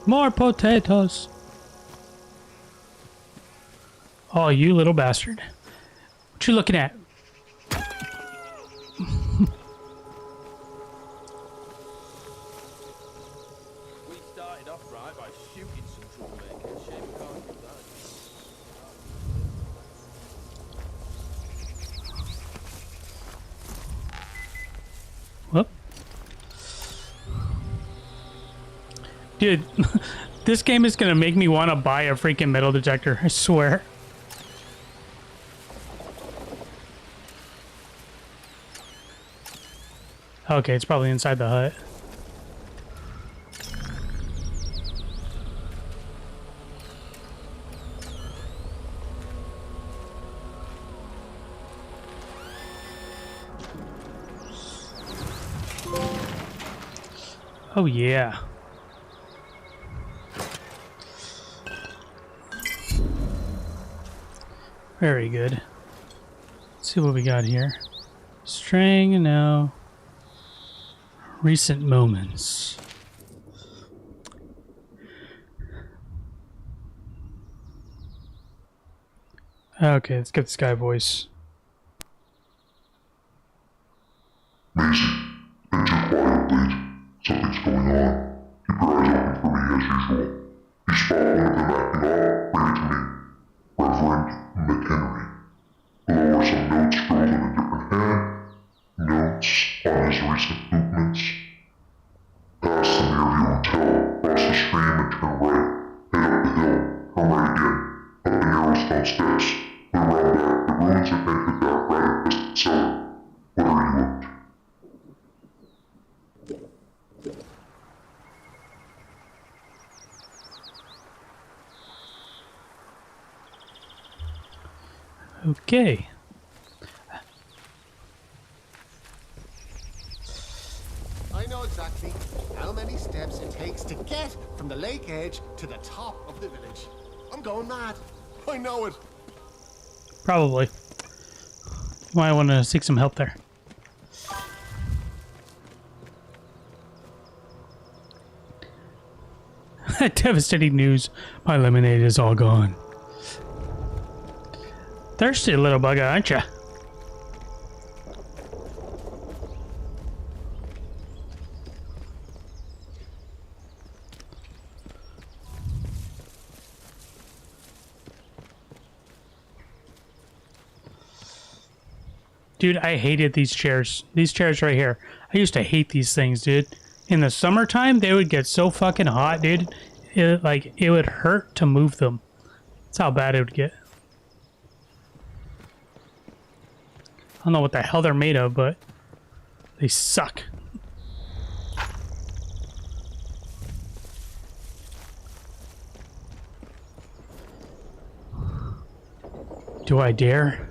More potatoes! Oh, you little bastard. What you looking at? We started off right by shooting some troublemakers. Shame we can't do that. Whoop. Dude, this game is gonna make me want to buy a freaking metal detector, I swear. Okay, it's probably inside the hut. Oh yeah. Very good. Let's see what we got here. String, no. Recent moments. Okay, let's get this guy voice. Mason, been too quiet lately. Something's going on. Keep your eyes open for me as usual. You spot one of them acting all, bring it to me. Reverend McHenry. Below are some notes scrawled in a different hand. Notes on his recent movements. Pass the Mirview Hotel, cross the stream and turn right. Head up the hill, turn right again. Up the narrow stone steps. Then around back, the ruins that entered that rather distant cellar. What are you up to? Okay. I know exactly how many steps it takes to get from the lake edge to the top of the village. I'm going mad. I know it. Probably. You might want to seek some help there. Devastating news. My lemonade is all gone. Thirsty little bugger, aren't you? Dude, I hated these chairs. These chairs right here. I used to hate these things, dude. In the summertime, they would get so fucking hot, dude. It would hurt to move them. That's how bad it would get. I don't know what the hell they're made of, but they suck. Do I dare?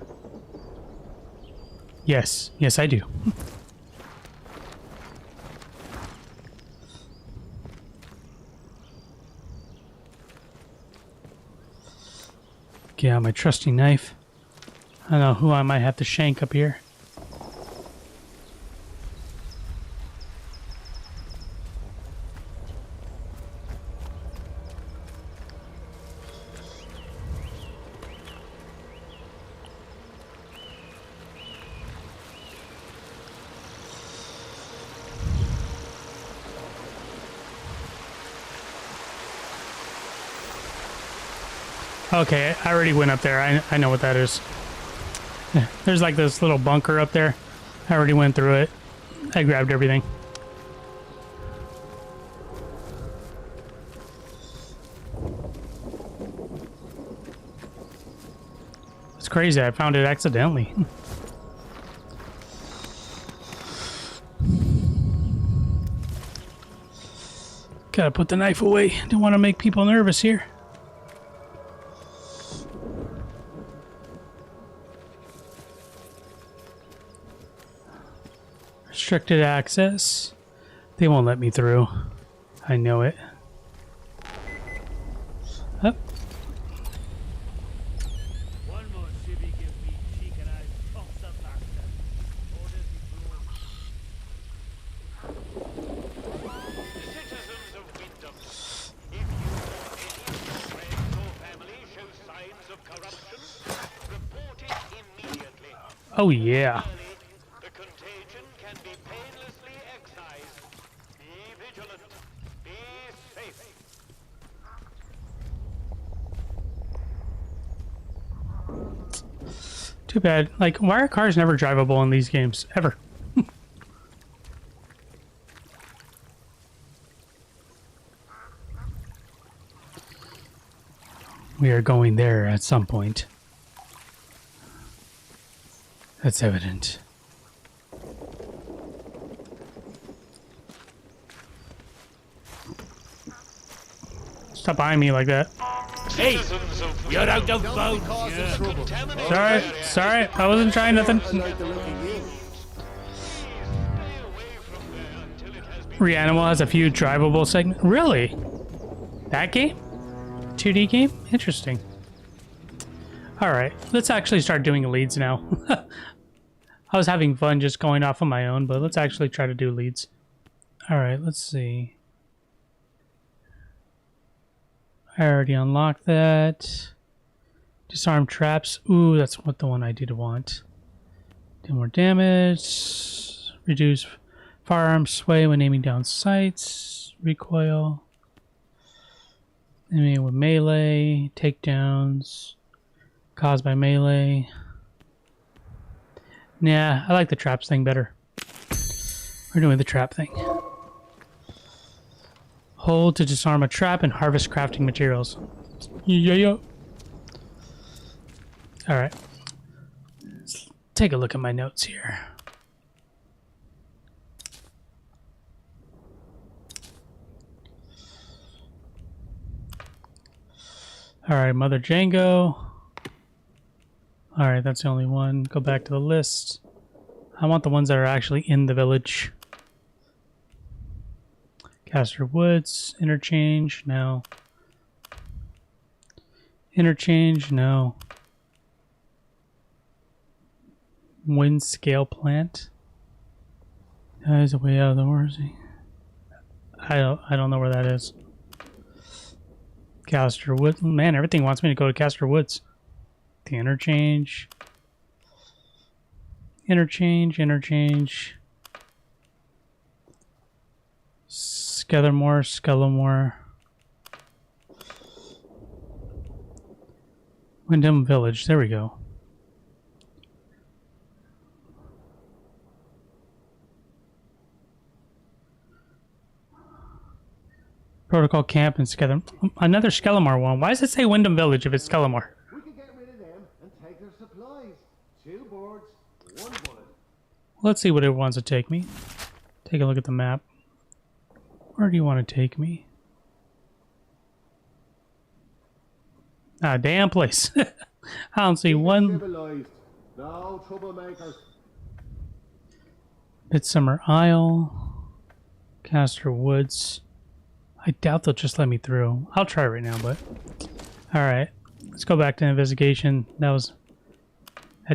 Yes. Yes, I do. Yeah, my trusty knife. I don't know who I might have to shank up here. Okay, I already went up there. I know what that is. There's like this little bunker up there. I already went through it. I grabbed everything. It's crazy. I found it accidentally. Gotta put the knife away. Don't want to make people nervous here. Restricted access. They won't let me through. I know it. Up. One more civvy give me cheek and I toss up after. Citizens of Wyndham, if you or any of your friends or family show signs of corruption, report it immediately. Oh yeah. The contagion can be painlessly excised. Be vigilant. Be safe. Too bad. Like, why are cars never drivable in these games? Ever. We are going there at some point. That's evident. Stop eyeing me like that. Hey, you're out of bounds. Sorry, sorry. I wasn't trying nothing. Reanimal has a few drivable segments. Really? That game? 2D game? Interesting. Alright, let's actually start doing leads now. I was having fun just going off on my own, but let's actually try to do leads. Alright, let's see. I already unlocked that. Disarm traps. Ooh, that's what the one I did want. Do more damage. Reduce firearm sway when aiming down sights. Recoil. Enemy with melee. Takedowns. Caused by melee. Nah, I like the traps thing better. We're doing the trap thing. Hold to disarm a trap and harvest crafting materials. Yeah. Alright. Let's take a look at my notes here. Alright, Mother Django. Alright, that's the only one. Go back to the list. I want the ones that are actually in the village. Caster Woods, interchange, no. Interchange, no. Wind scale plant. That is a way out of the horsey. I don't know where that is. Caster Woods. Man, everything wants me to go to Caster Woods. The interchange. Interchange. Skellamore. Wyndham Village. There we go. Protocol Camp and Skellamore. Another Skellamore one. Why does it say Wyndham Village if it's Skellamore? We can get rid of them and take their supplies. 2 boards, 1 bullet. Let's see what it wants to take me. Take a look at the map. Where do you want to take me? Ah, damn place. I don't see one. Civilized. No troublemakers. Midsummer Isle. Caster Woods. I doubt they'll just let me through. I'll try right now, but... Alright. Let's go back to investigation. That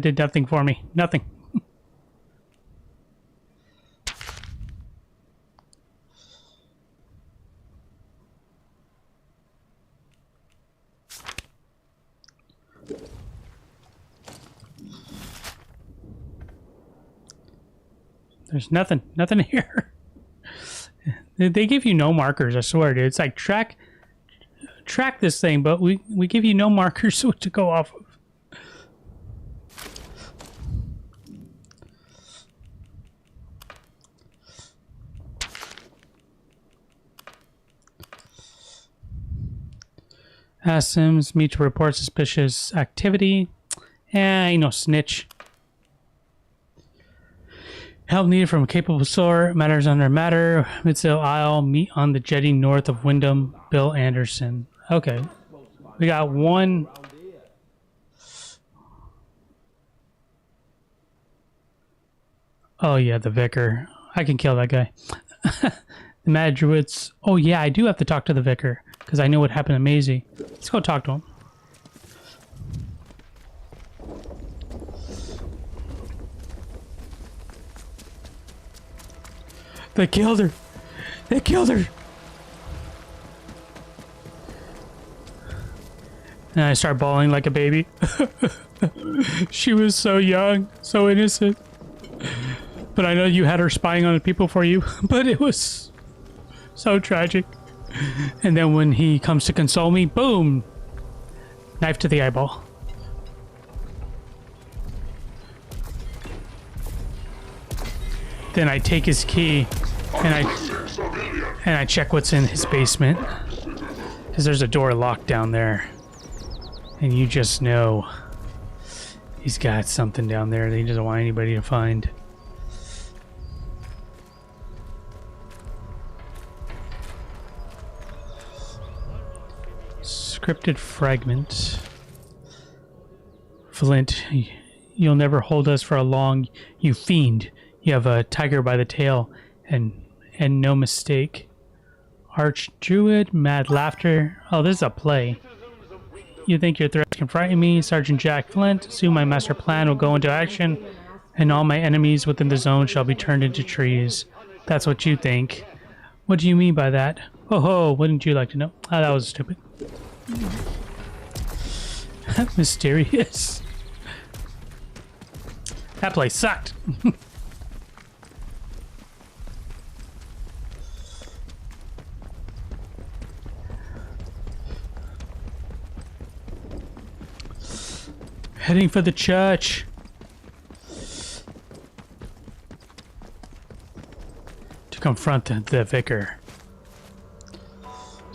did nothing for me. Nothing. There's nothing here. They give you no markers, I swear, dude. It's like track this thing, but we give you no markers to go off of. Ask Sims me to report suspicious activity. Ain't no snitch. Help needed from a capable source. Matters under matter. Midsale Isle. Meet on the jetty north of Wyndham. Bill Anderson. Okay. We got one. Oh yeah, the vicar. I can kill that guy. The Mad Druids. Oh yeah, I do have to talk to the vicar. Because I know what happened to Maisie. Let's go talk to him. They killed her. They killed her. And I start bawling like a baby. She was so young, so innocent. But I know you had her spying on people for you. But it was so tragic. And then when he comes to console me, boom! Knife to the eyeball. Then I take his key and I check what's in his basement. Because there's a door locked down there. And you just know he's got something down there that he doesn't want anybody to find. Scripted fragment. Flint, you'll never hold us for a long, you fiend. You have a tiger by the tail, and no mistake. Archdruid, mad laughter. Oh, this is a play. You think your threats can frighten me? Sergeant Jack Flint, soon my master plan will go into action, and all my enemies within the zone shall be turned into trees. That's what you think. What do you mean by that? Oh ho, wouldn't you like to know? Oh, that was stupid. Mysterious. That place sucked. Heading for the church. To confront the vicar.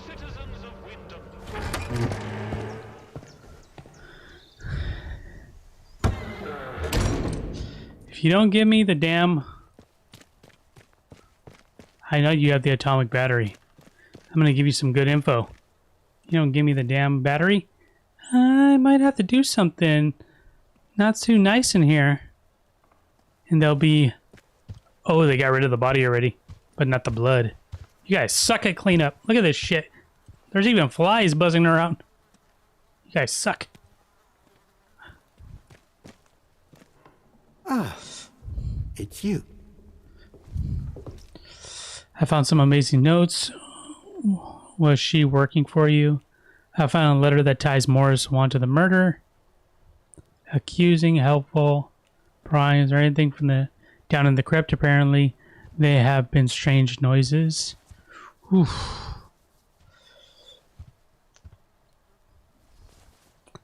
Citizens of Wyndham. If you don't give me the damn... I know you have the atomic battery. I'm gonna give you some good info. You don't give me the damn battery? I might have to do something not too nice in here. And they'll be... Oh, they got rid of the body already. But not the blood. You guys suck at cleanup. Look at this shit. There's even flies buzzing around. You guys suck. Ah, it's you. I found some amazing notes. Was she working for you? I found a letter that ties Morris One to the murder. Accusing, helpful, prying, or anything from the down in the crypt. Apparently, there have been strange noises. Oof.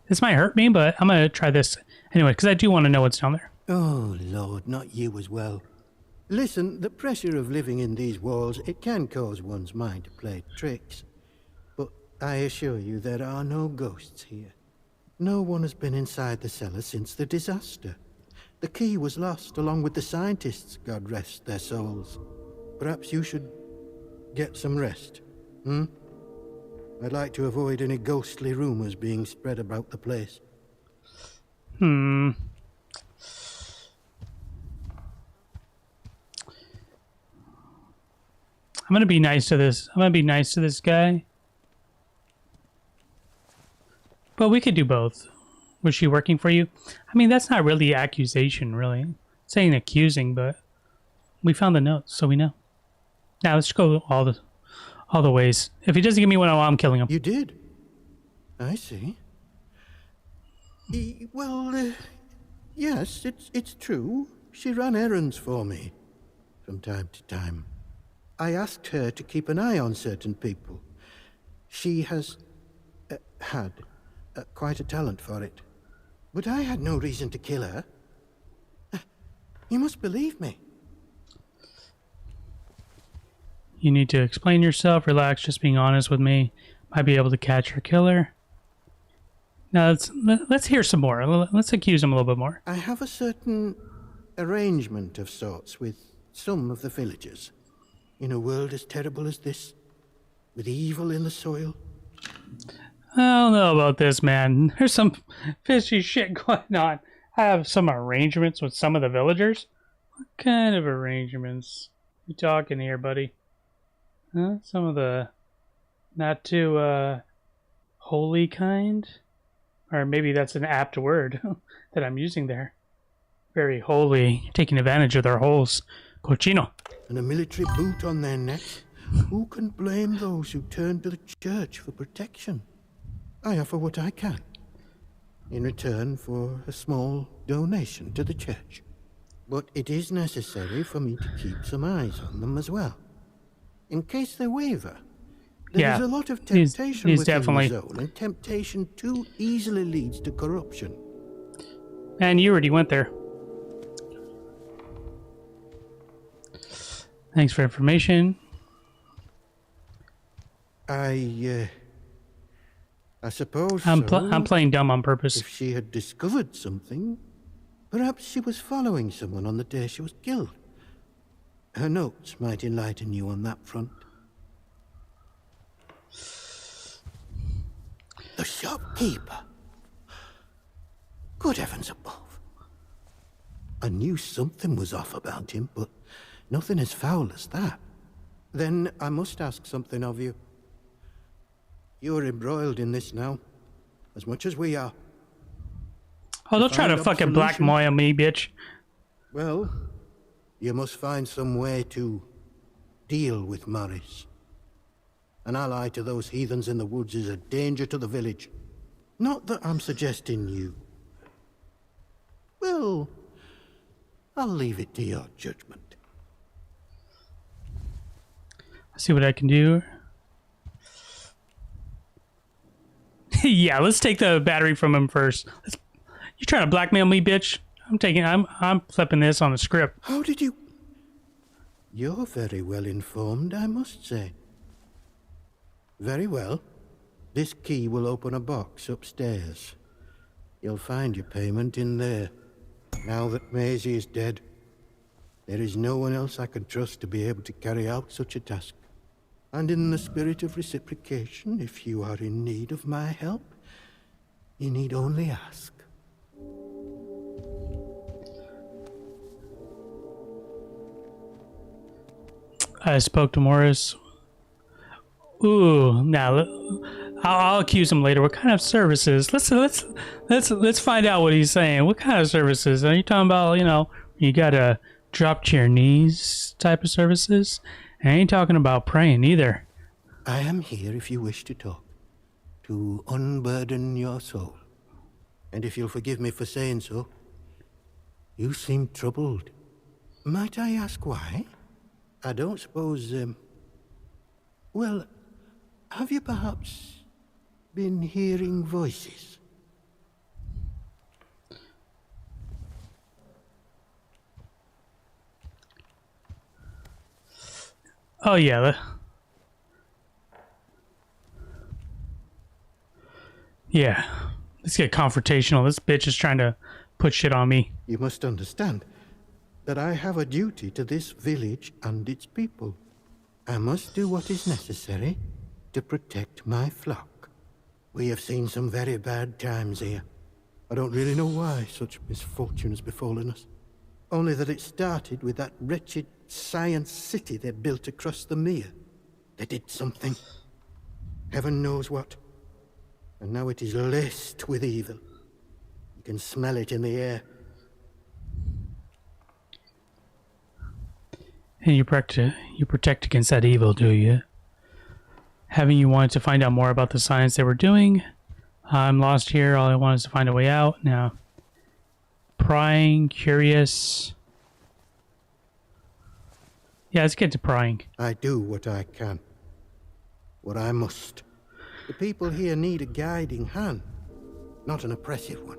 This might hurt me, but I'm gonna try this anyway because I do want to know what's down there. Oh, Lord, not you as well. Listen, the pressure of living in these walls, it can cause one's mind to play tricks. But I assure you there are no ghosts here. No one has been inside the cellar since the disaster. The key was lost along with the scientists, God rest their souls. Perhaps you should get some rest, hmm? I'd like to avoid any ghostly rumors being spread about the place. I'm gonna be nice to this. I'm gonna be nice to this guy. But we could do both. Was she working for you? I mean, that's not really accusation, really. It's saying accusing, but we found the notes, so we know. Now let's go all the ways. If he doesn't give me what I want, I'm killing him. You did? I see. Well, yes, it's true. She ran errands for me from time to time. I asked her to keep an eye on certain people. She has had quite a talent for it. But I had no reason to kill her. You must believe me. You need to explain yourself, relax, just being honest with me. Might be able to catch her killer. Now let's hear some more. Let's accuse him a little bit more. I have a certain arrangement of sorts with some of the villagers. In a world as terrible as this, with evil in the soil. I don't know about this, man. There's some fishy shit going on. I have some arrangements with some of the villagers. What kind of arrangements you talking here, buddy? Huh? Some of the not too holy kind? Or maybe that's an apt word that I'm using there. Very holy, taking advantage of their holes. Cochino. And a military boot on their neck. Who can blame those who turn to the church for protection? I offer what I can, in return for a small donation to the church. But it is necessary for me to keep some eyes on them as well, in case they waver. There is a lot of temptation he's within definitely... the zone, and temptation too easily leads to corruption. And you already went there. Thanks for information. I suppose I'm playing dumb on purpose. If she had discovered something, perhaps she was following someone on the day she was killed. Her notes might enlighten you on that front. The shopkeeper. Good heavens above. I knew something was off about him, but nothing as foul as that. Then I must ask something of you. You're embroiled in this now, as much as we are. Oh, don't try to fucking blackmail me, bitch. Well, you must find some way to deal with Morris. An ally to those heathens in the woods is a danger to the village. Not that I'm suggesting you. Well, I'll leave it to your judgment. I'll see what I can do. Yeah, let's take the battery from him first. You trying to blackmail me, bitch? I'm flipping this on the script. How did you... You're very well informed, I must say. Very well. This key will open a box upstairs. You'll find your payment in there. Now that Maisie is dead, there is no one else I can trust to be able to carry out such a task. And in the spirit of reciprocation, if you are in need of my help, you need only ask. I spoke to Morris. Ooh, now I'll accuse him later. What kind of services? Let's find out what he's saying. What kind of services are you talking about? You know, you gotta drop to your knees type of services. I ain't talking about praying either. I am here if you wish to talk, to unburden your soul. And if you'll forgive me for saying so, you seem troubled. Might I ask why? I don't suppose, well, have you perhaps been hearing voices? Oh, yeah. Yeah. Let's get confrontational. This bitch is trying to put shit on me. You must understand that I have a duty to this village and its people. I must do what is necessary to protect my flock. We have seen some very bad times here. I don't really know why such misfortune has befallen us. Only that it started with that wretched science city they built across the mere. They did something. Heaven knows what. and now it is laced with evil. You can smell it in the air. And you protect against that evil, do you? Having you wanted to find out more about the science they were doing. I'm lost here. All I want is to find a way out. Now, prying, curious. Yeah, let's get to prying. I do what I can. What I must. The people here need a guiding hand, not an oppressive one.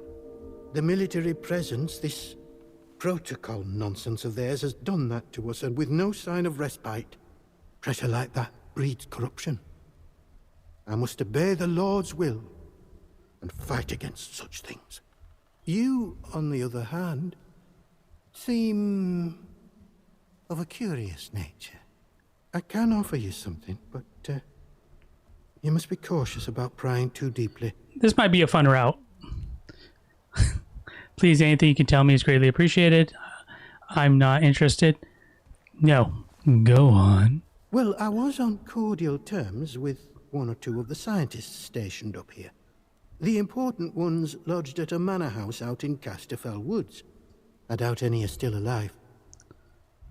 The military presence, this protocol nonsense of theirs, has done that to us, and with no sign of respite. Pressure like that breeds corruption. I must obey the Lord's will and fight against such things. You, on the other hand, seem of a curious nature. I can offer you something, but you must be cautious about prying too deeply. This might be a fun route. Please, anything you can tell me is greatly appreciated. I'm not interested. No, go on. Well, I was on cordial terms with one or two of the scientists stationed up here. The important ones lodged at a manor house out in Casterfell Woods. I doubt any are still alive.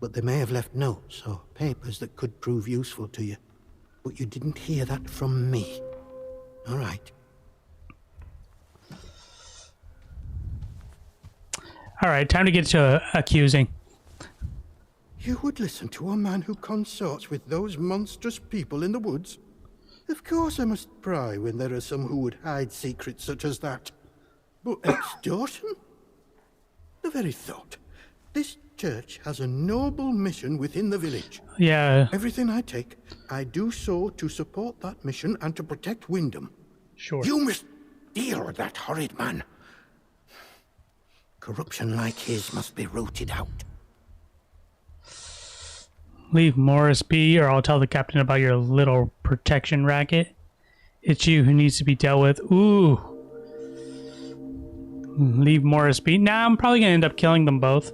But they may have left notes or papers that could prove useful to you. But you didn't hear that from me. All right. All right, time to get to accusing. You would listen to a man who consorts with those monstrous people in the woods? Of course I must pry when there are some who would hide secrets such as that. But extortion? The very thought. This church has a noble mission within the village. Yeah. Everything I take, I do so to support that mission and to protect Wyndham. Sure. You must deal with that horrid man. Corruption like his must be rooted out. Leave Morris be, or I'll tell the captain about your little protection racket. It's you who needs to be dealt with. Ooh. Leave Morris be. Nah, I'm probably going to end up killing them both.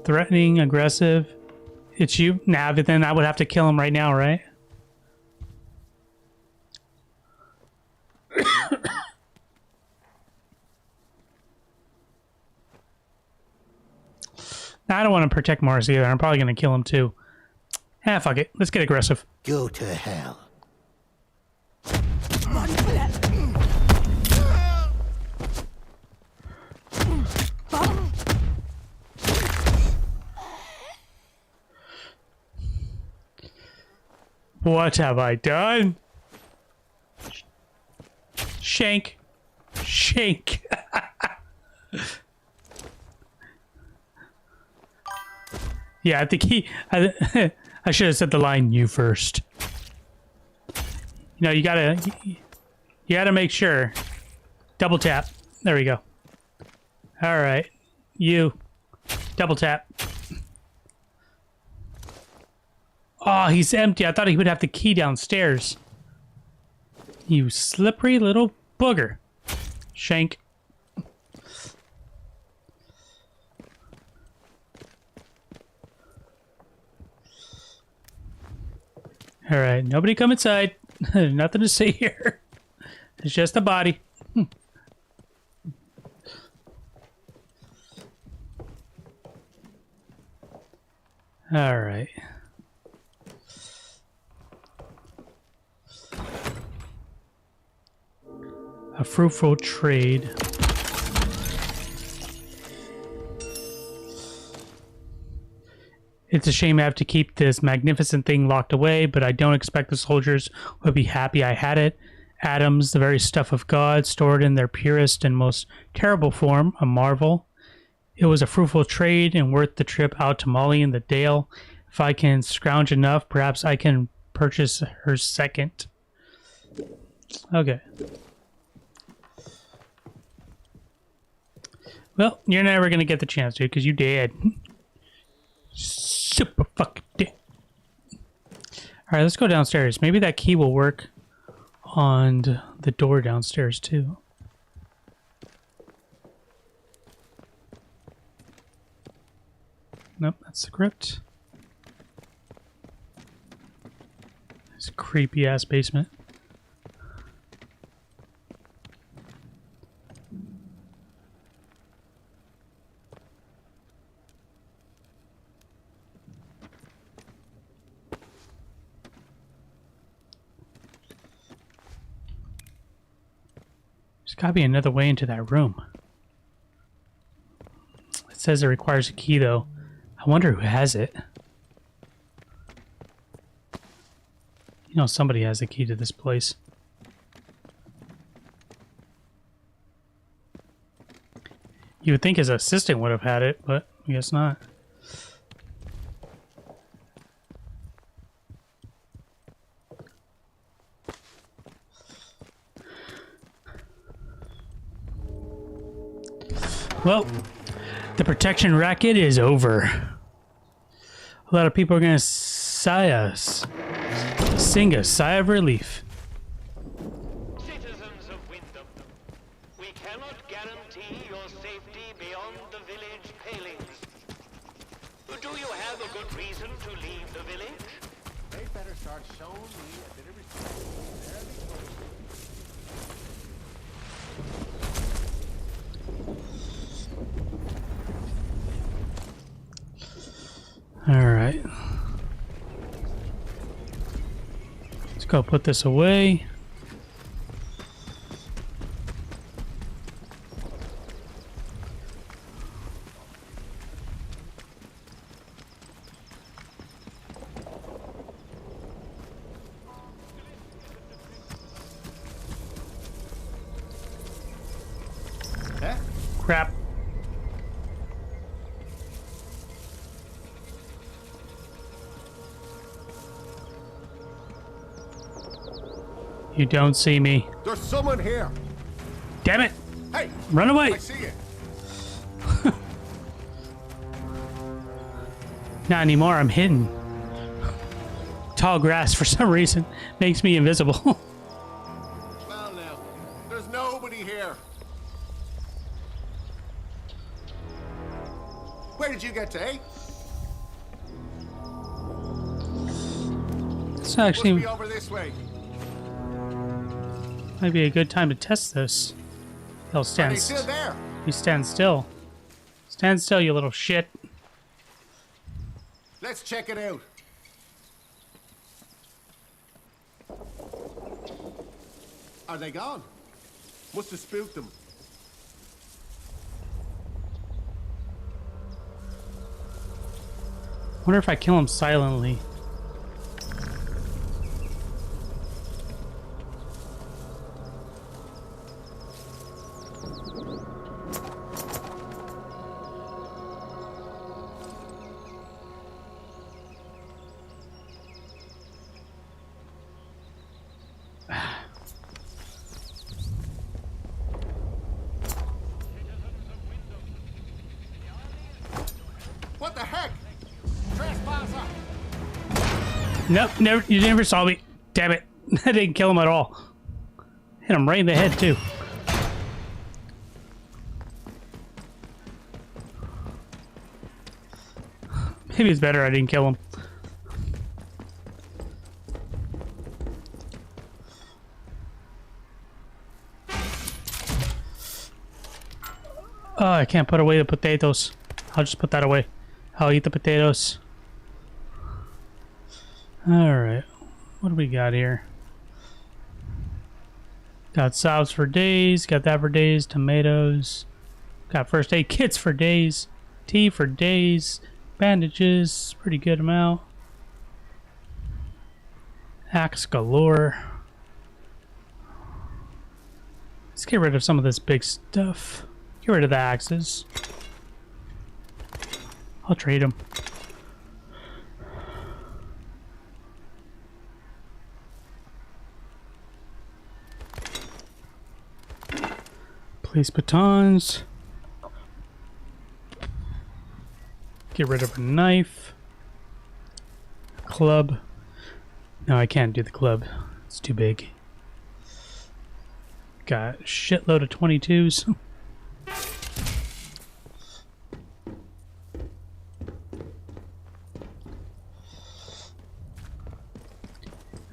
Threatening, aggressive. It's you? Nah, but then I would have to kill him right now, right? I don't want to protect Morris either. I'm probably going to kill him too. Ah, fuck it. Let's get aggressive. Go to hell. What have I done? Shank. Shank. Yeah, I think I should have said the line, you first. You know, you gotta make sure. Double tap. There we go. Alright. You. Double tap. Oh, he's empty. I thought he would have the key downstairs. You slippery little booger. Shank. All right, nobody come inside. Nothing to see here. It's just a body. All right. A fruitful trade. It's a shame I have to keep this magnificent thing locked away, but I don't expect the soldiers would be happy I had it. Atoms, the very stuff of God, stored in their purest and most terrible form, a marvel. It was a fruitful trade and worth the trip out to Molly in the Dale. If I can scrounge enough, perhaps I can purchase her second. Okay. Well, you're never going to get the chance, dude, because you dead. Super fucking dead. Alright, let's go downstairs. Maybe that key will work on the door downstairs, too. Nope, that's the crypt. It's a creepy ass basement. There's gotta be another way into that room. It says it requires a key though. I wonder who has it. You know, somebody has the key to this place. You would think his assistant would have had it, but I guess not. Well, the protection racket is over. A lot of people are going to sing a sigh of relief. Citizens of Wyndham, we cannot guarantee your safety beyond the village palings. Do you have a good reason to leave the village? They better start showing me a bit of respect. There they go. All right. Let's go put this away. Eh? Crap. You don't see me. There's someone here. Damn it! Hey, Run away! I see you. Not anymore, I'm hidden. Tall grass, for some reason, makes me invisible. Well now, there's nobody here. Where did you get to, eh? It's Must actually be over this way. might be a good time to test this. He'll Are stand they still there? You stand still. Stand still, you little shit. Let's check it out. Are they gone? Must have spooked them. Wonder if I kill him silently. What the heck? Trespasser! Nope, never. You never saw me. Damn it! I didn't kill him at all. Hit him right in the head too. Maybe it's better I didn't kill him. Oh, I can't put away the potatoes. I'll just put that away. I'll eat the potatoes. Alright. What do we got here? Got salves for days. Got that for days. Tomatoes. Got first aid kits for days. Tea for days. Bandages. Pretty good amount. Axe galore. Let's get rid of some of this big stuff. Get rid of the axes. I'll trade them. Police batons. Get rid of a knife. Club. No, I can't do the club. It's too big. Got a shitload of 22s.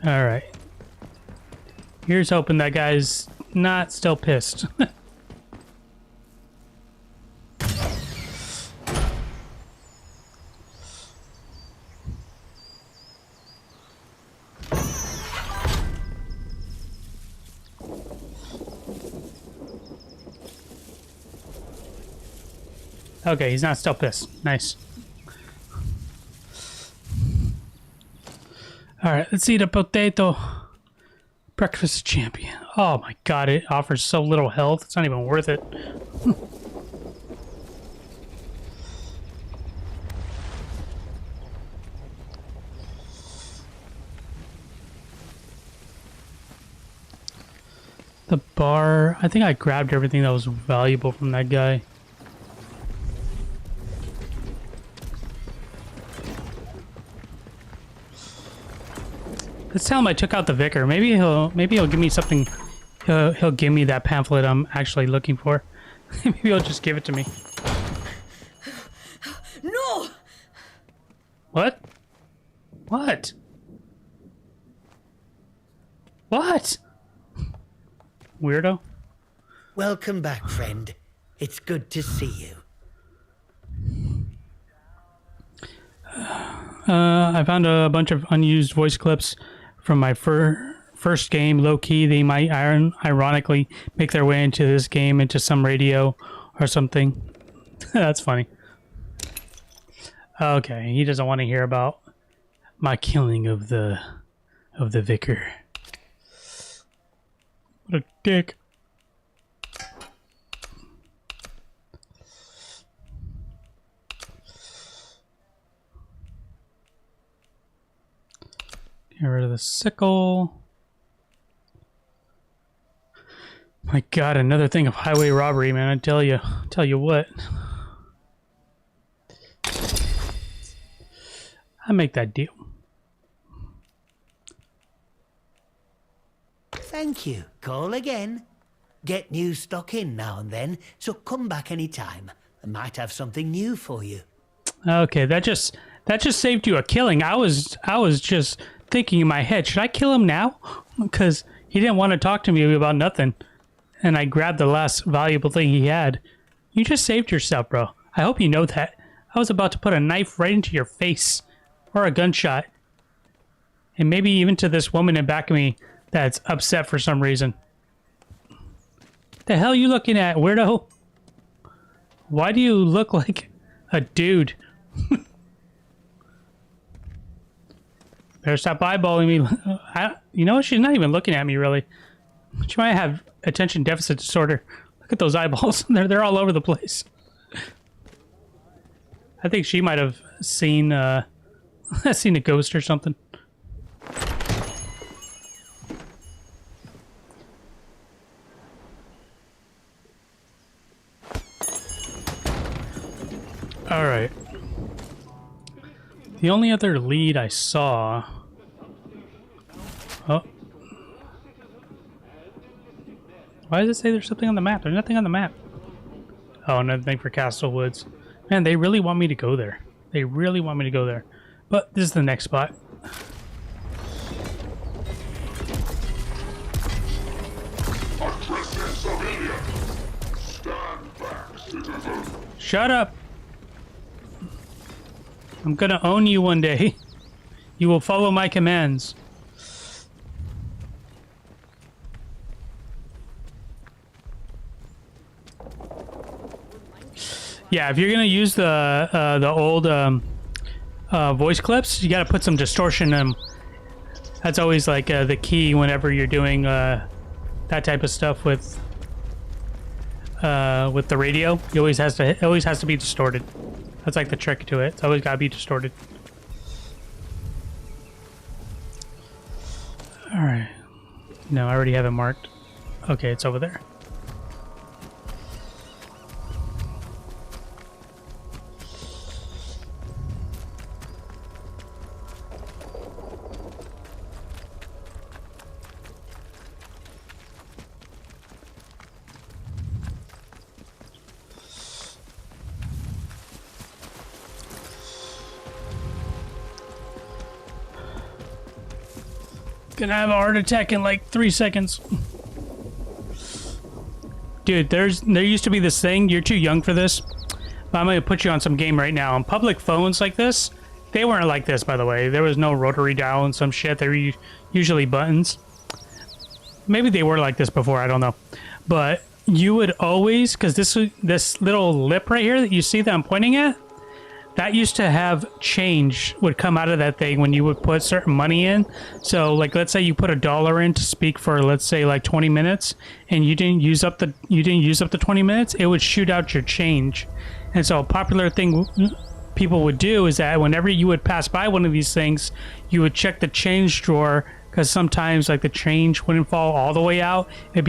All right. Here's hoping that guy's not still pissed. Okay, he's not still pissed. Nice. Alright, let's eat a potato. Breakfast champion. Oh my god, it offers so little health. It's not even worth it. The bar. I think I grabbed everything that was valuable from that guy. Let's tell him I took out the vicar. Maybe he'll give me something. He'll give me that pamphlet I'm actually looking for. Maybe he'll just give it to me. No! What? What? What? Weirdo. Welcome back, friend. It's good to see you. I found a bunch of unused voice clips from my first game, low key. They might ironically make their way into this game, into some radio or something. That's funny. Okay, he doesn't want to hear about my killing of the vicar. What a dick. Get rid of the sickle. My god, another thing of highway robbery, man. I tell you what. I make that deal. Thank you. Call again. Get new stock in now and then, so come back anytime. I might have something new for you. Okay, that just saved you a killing. I was just thinking in my head, should I kill him now? Because he didn't want to talk to me about nothing. And I grabbed the last valuable thing he had. You just saved yourself, bro. I hope you know that. I was about to put a knife right into your face. Or a gunshot. And maybe even to this woman in back of me that's upset for some reason. The hell you looking at, weirdo? Why do you look like a dude? Better stop eyeballing me. You know what? She's not even looking at me, really. She might have attention deficit disorder. Look at those eyeballs. They're all over the place. I think she might have seen seen a ghost or something. All right. The only other lead I saw... Oh. Why does it say there's something on the map? There's nothing on the map. Oh, another thing for Castle Woods. Man, they really want me to go there. They really want me to go there. But this is the next spot. Shut up! I'm gonna own you one day. You will follow my commands. Yeah, if you're gonna use the old voice clips, you gotta put some distortion in them. That's always like the key whenever you're doing that type of stuff with the radio. It always has to be distorted. That's like the trick to it. It's always gotta be distorted. All right. No, I already have it marked. Okay, it's over there. Gonna have a heart attack in like 3 seconds. Dude, there used to be this thing. You're too young for this, but I'm gonna put you on some game right now. On public phones like this, they weren't like this, by the way. There was no rotary dial and some shit. They were usually buttons. Maybe they were like this before. I don't know, but you would always, because this little lip right here that you see that I'm pointing at, that used to have change would come out of that thing when you would put certain money in. So like, let's say you put $1 in to speak for, let's say, like 20 minutes, and you didn't use up the 20 minutes, it would shoot out your change. And so a popular thing people would do is that whenever you would pass by one of these things, you would check the change drawer, because sometimes like the change wouldn't fall all the way out. It'd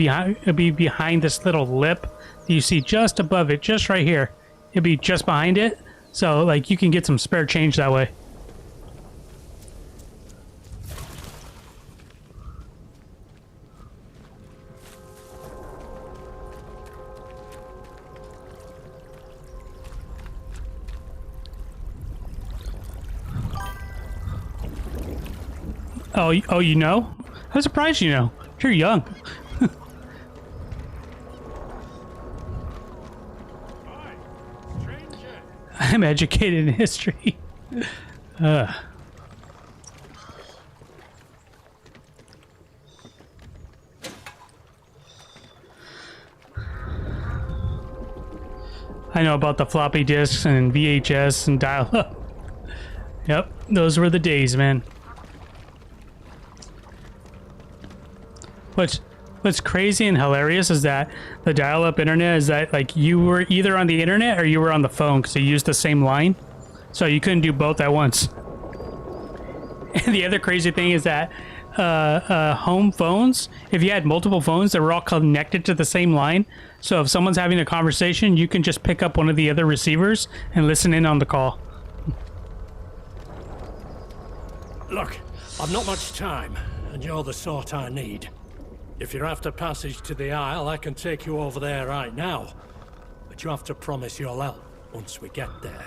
be behind this little lip that you see just above it, just right here. It'd be just behind it. So, like, you can get some spare change that way. Oh, you know? I'm surprised you know. You're young. I'm educated in history. I know about the floppy disks and VHS and dial-up. Yep, those were the days, man. What's crazy and hilarious is that the dial-up internet is that, like, you were either on the internet or you were on the phone because you used the same line, so you couldn't do both at once. And the other crazy thing is that home phones, if you had multiple phones that were all connected to the same line, so if someone's having a conversation, you can just pick up one of the other receivers and listen in on the call. Look, I've not much time, and you're the sort I need. If you're after passage to the Isle, I can take you over there right now. But you have to promise you'll help once we get there.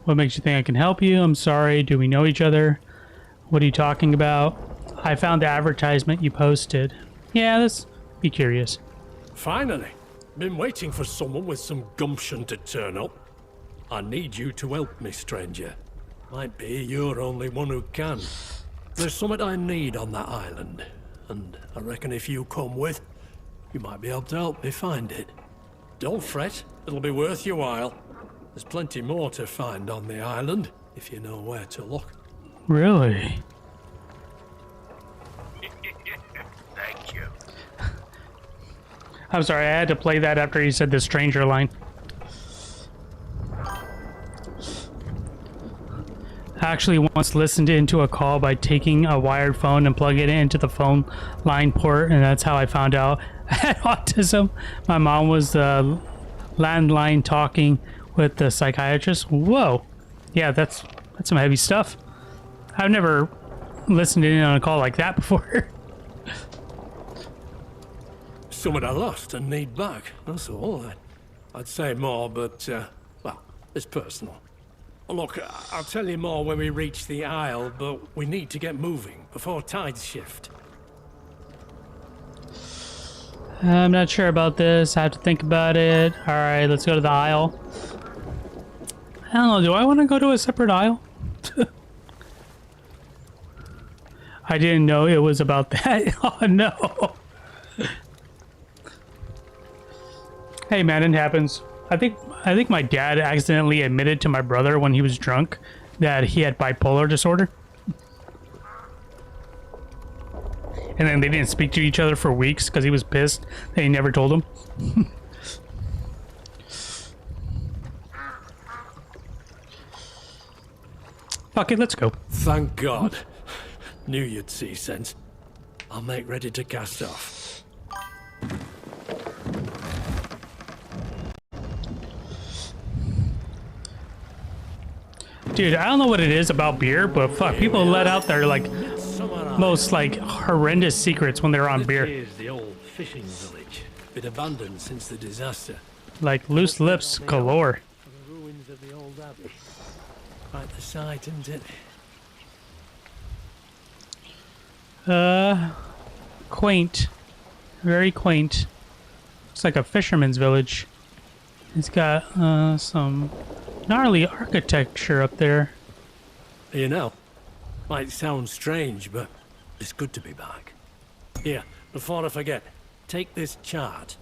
What makes you think I can help you? I'm sorry. Do we know each other? What are you talking about? I found the advertisement you posted. Yeah, let's be curious. Finally. Been waiting for someone with some gumption to turn up. I need you to help me, stranger. Might be you're only one who can. There's something I need on that island, and I reckon if you come with, you might be able to help me find it. Don't fret, it'll be worth your while. There's plenty more to find on the island, if you know where to look. Really? Thank you. I'm sorry, I had to play that after he said the stranger line. I actually once listened into a call by taking a wired phone and plugging it into the phone line port, and that's how I found out I had autism. My mom was the landline talking with the psychiatrist. Whoa. Yeah, that's some heavy stuff. I've never listened in on a call like that before. Something I lost and need back, that's all. I'd say more, but, well, it's personal. Look, I'll tell you more when we reach the Isle, but we need to get moving before tides shift. I'm not sure about this. I have to think about it. Alright, let's go to the Isle. I don't know, do I want to go to a separate Isle? I didn't know it was about that. Oh no. Hey man, it happens. I think my dad accidentally admitted to my brother when he was drunk that he had bipolar disorder. And then they didn't speak to each other for weeks because he was pissed that he never told him. Fuck it, let's go. Thank God. Knew you'd see sense. I'll make ready to cast off. Dude, I don't know what it is about beer, but fuck, people let out their like most like horrendous secrets when they're on beer. Here's the old fishing village. Been abandoned since the disaster. Like loose lips galore. The ruins of the old abbey. Quite the sight, isn't it? Quaint. Very quaint. Looks like a fisherman's village. It's got some gnarly architecture up there. You know, might sound strange, but it's good to be back. Here, before I forget, take this chart.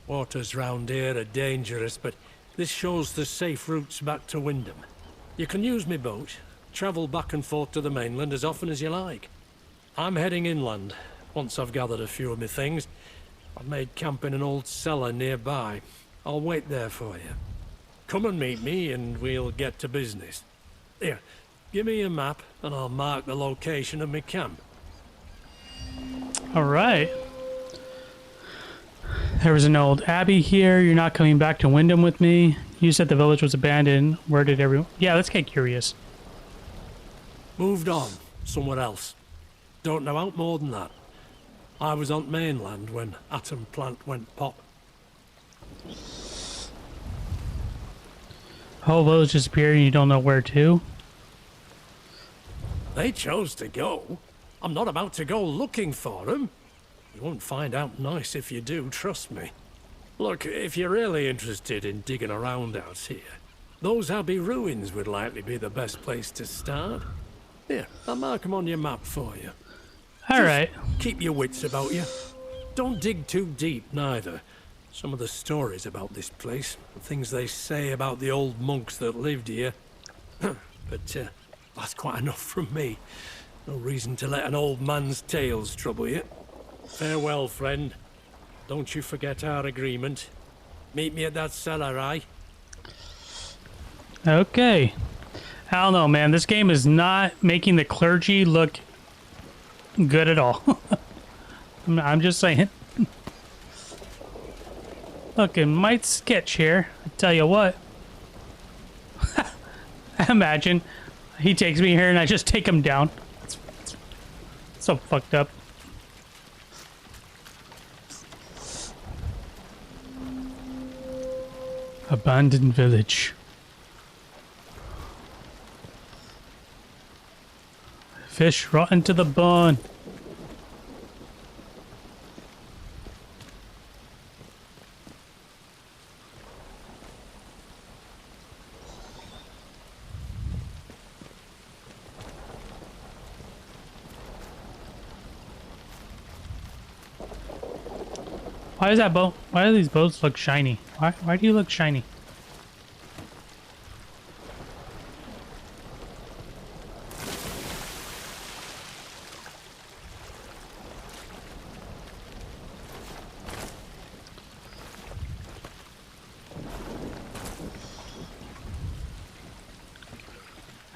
Waters round here are dangerous, but this shows the safe routes back to Wyndham. You can use my boat, travel back and forth to the mainland as often as you like. I'm heading inland, once I've gathered a few of my things. I've made camp in an old cellar nearby. I'll wait there for you. Come and meet me and we'll get to business. Here, give me a map and I'll mark the location of my camp. Alright. There was an old abbey here. You're not coming back to Wyndham with me. You said the village was abandoned. Where did everyone... Yeah, let's get curious. Moved on, somewhere else. Don't know out more than that. I was on mainland when Atom Plant went pop. Whole village disappeared and you don't know where to? They chose to go. I'm not about to go looking for them. You won't find out nice if you do, trust me. Look, if you're really interested in digging around out here, those Abbey ruins would likely be the best place to start. Here, I'll mark them on your map for you. Alright. Keep your wits about you. Don't dig too deep, neither. Some of the stories about this place, the things they say about the old monks that lived here. But that's quite enough from me. No reason to let an old man's tales trouble you. Farewell, friend. Don't you forget our agreement. Meet me at that cellar, aye? Okay. I don't know, man. This game is not making the clergy look good at all. I'm just saying. Look, it might sketch here. I tell you what. Imagine he takes me here and I just take him down. It's so fucked up. Abandoned village. Fish rotten to the bone. Why is that boat? Why do these boats look shiny? Why do you look shiny?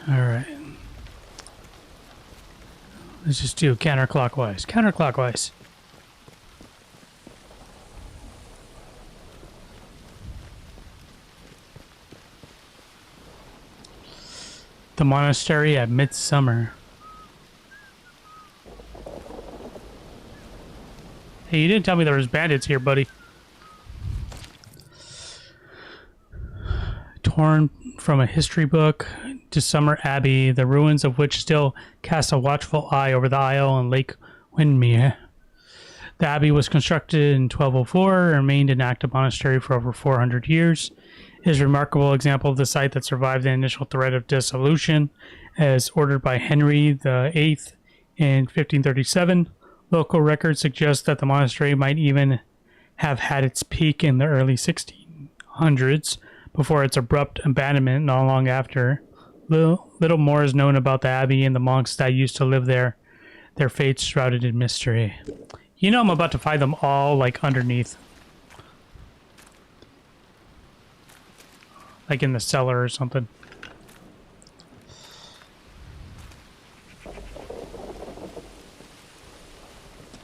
Alright. Let's just do counterclockwise. Counterclockwise. The monastery at midsummer. Hey, you didn't tell me there was bandits here, buddy. Torn from a history book to Summer Abbey, the ruins of which still cast a watchful eye over the Isle and Lake Windermere. The abbey was constructed in 1204 and remained an active monastery for over 400 years. It is a remarkable example of the site that survived the initial threat of dissolution, as ordered by Henry VIII in 1537. Local records suggest that the monastery might even have had its peak in the early 1600s, before its abrupt abandonment not long after. Little more is known about the abbey and the monks that used to live there, their fates shrouded in mystery. You know I'm about to find them all, like, underneath. Like in the cellar or something.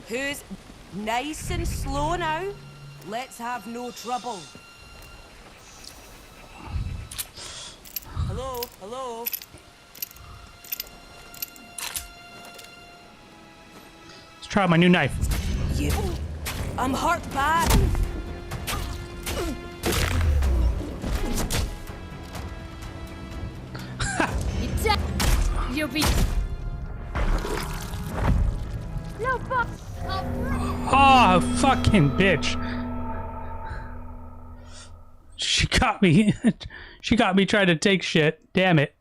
Who's nice and slow now? Let's have no trouble. Hello, hello. Let's try out my new knife. You. I'm hurt bad. You'll be. Oh, fucking bitch. She got me. She got me trying to take shit. Damn it.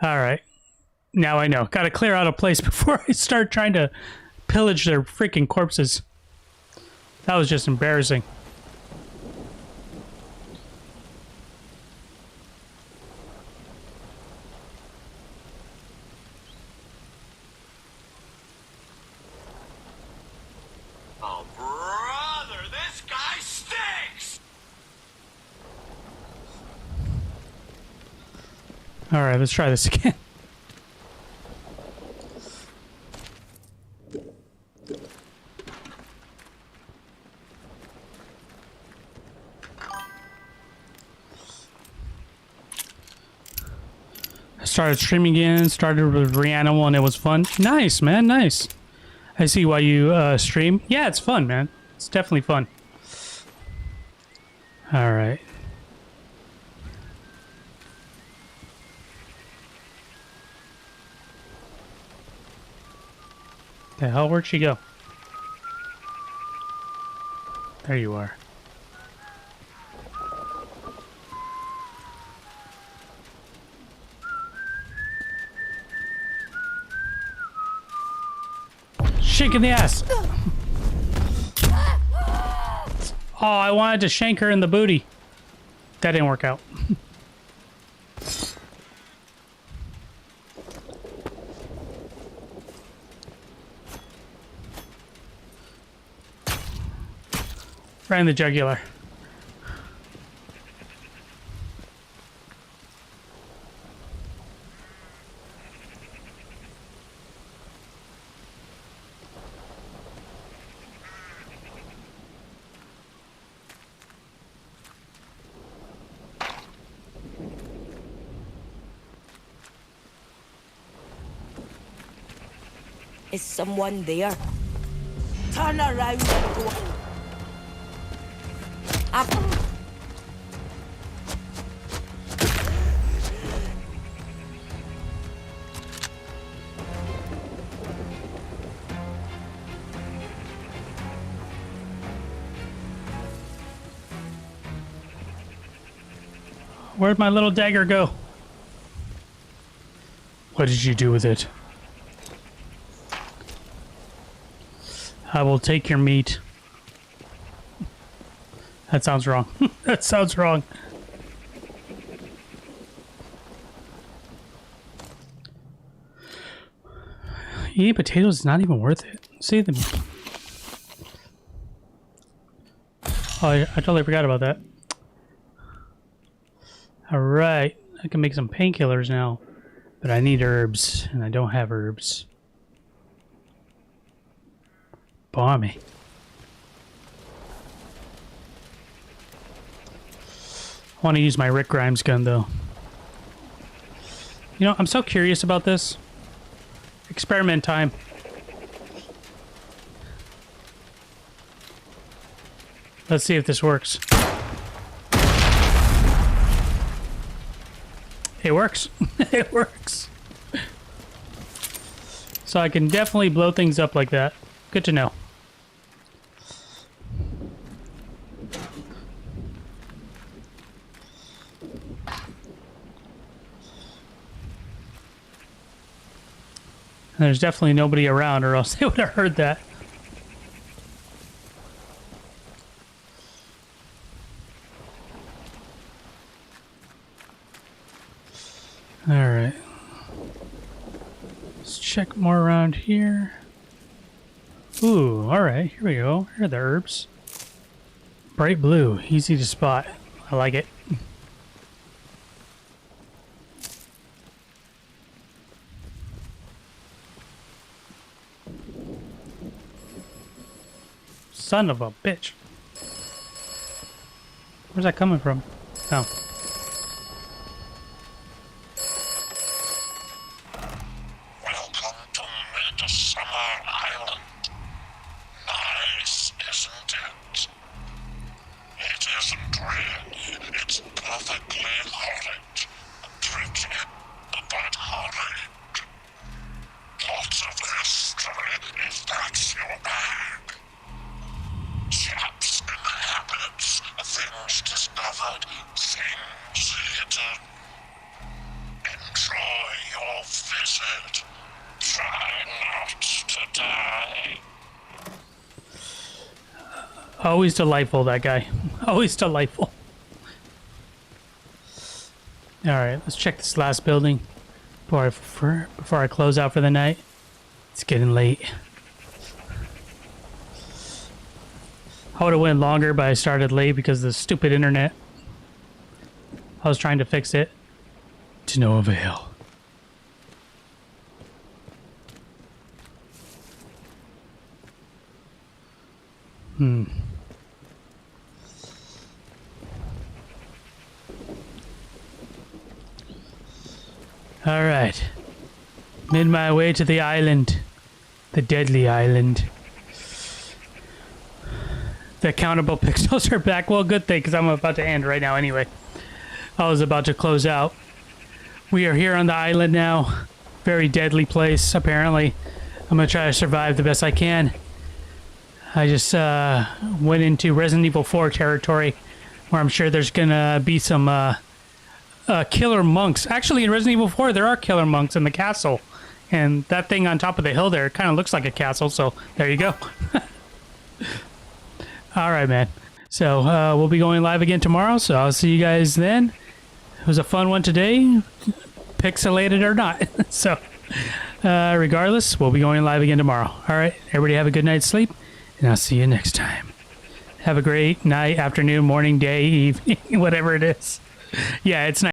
Alright. Now I know. Gotta clear out a place before I start trying to pillage their freaking corpses. That was just embarrassing. Oh, brother, this guy stinks! Alright, let's try this again. I started streaming again, started with Reanimal, and it was fun. Nice, man, nice. I see why you stream. Yeah, it's fun, man. It's definitely fun. Alright. The hell, where'd she go? There you are. Shake in the ass! Oh, I wanted to shank her in the booty. That didn't work out. Right in the jugular. Is someone there? Turn around and go. Up. Where'd my little dagger go? What did you do with it? I will take your meat. That sounds wrong. That sounds wrong. Eating potatoes is not even worth it. See them. Oh, I totally forgot about that. Alright. I can make some painkillers now. But I need herbs, and I don't have herbs. Balmy. I want to use my Rick Grimes gun, though. You know, I'm so curious about this. Experiment time. Let's see if this works. It works. It works. So I can definitely blow things up like that. Good to know. And there's definitely nobody around, or else they would have heard that. Alright. Let's check more around here. Ooh, alright, here we go. Here are the herbs. Bright blue, easy to spot. I like it. Son of a bitch. Where's that coming from? Oh. Welcome to Midsummer Island. Nice, isn't it? It isn't really. It's perfectly horrid. Pretty, but horrid. Lots of history, if that's your bag. Enjoy your visit. Try not to die. Always delightful, that guy. Always delightful. Alright, let's check this last building before I close out for the night. It's getting late. I would have went longer, but I started late because of the stupid internet. I was trying to fix it. To no avail. Alright. Made my way to the island. The deadly island. The countable pixels are back. Well, good thing, because I'm about to end right now anyway. I was about to close out. We are here on the island now. Very deadly place, apparently. I'm going to try to survive the best I can. I just went into Resident Evil 4 territory, where I'm sure there's going to be some killer monks. Actually, in Resident Evil 4, there are killer monks in the castle. And that thing on top of the hill there kind of looks like a castle, so there you go. Alright, man. So, we'll be going live again tomorrow, so I'll see you guys then. It was a fun one today, pixelated or not. So, regardless, we'll be going live again tomorrow. Alright, everybody have a good night's sleep, and I'll see you next time. Have a great night, afternoon, morning, day, evening, whatever it is. Yeah, it's night.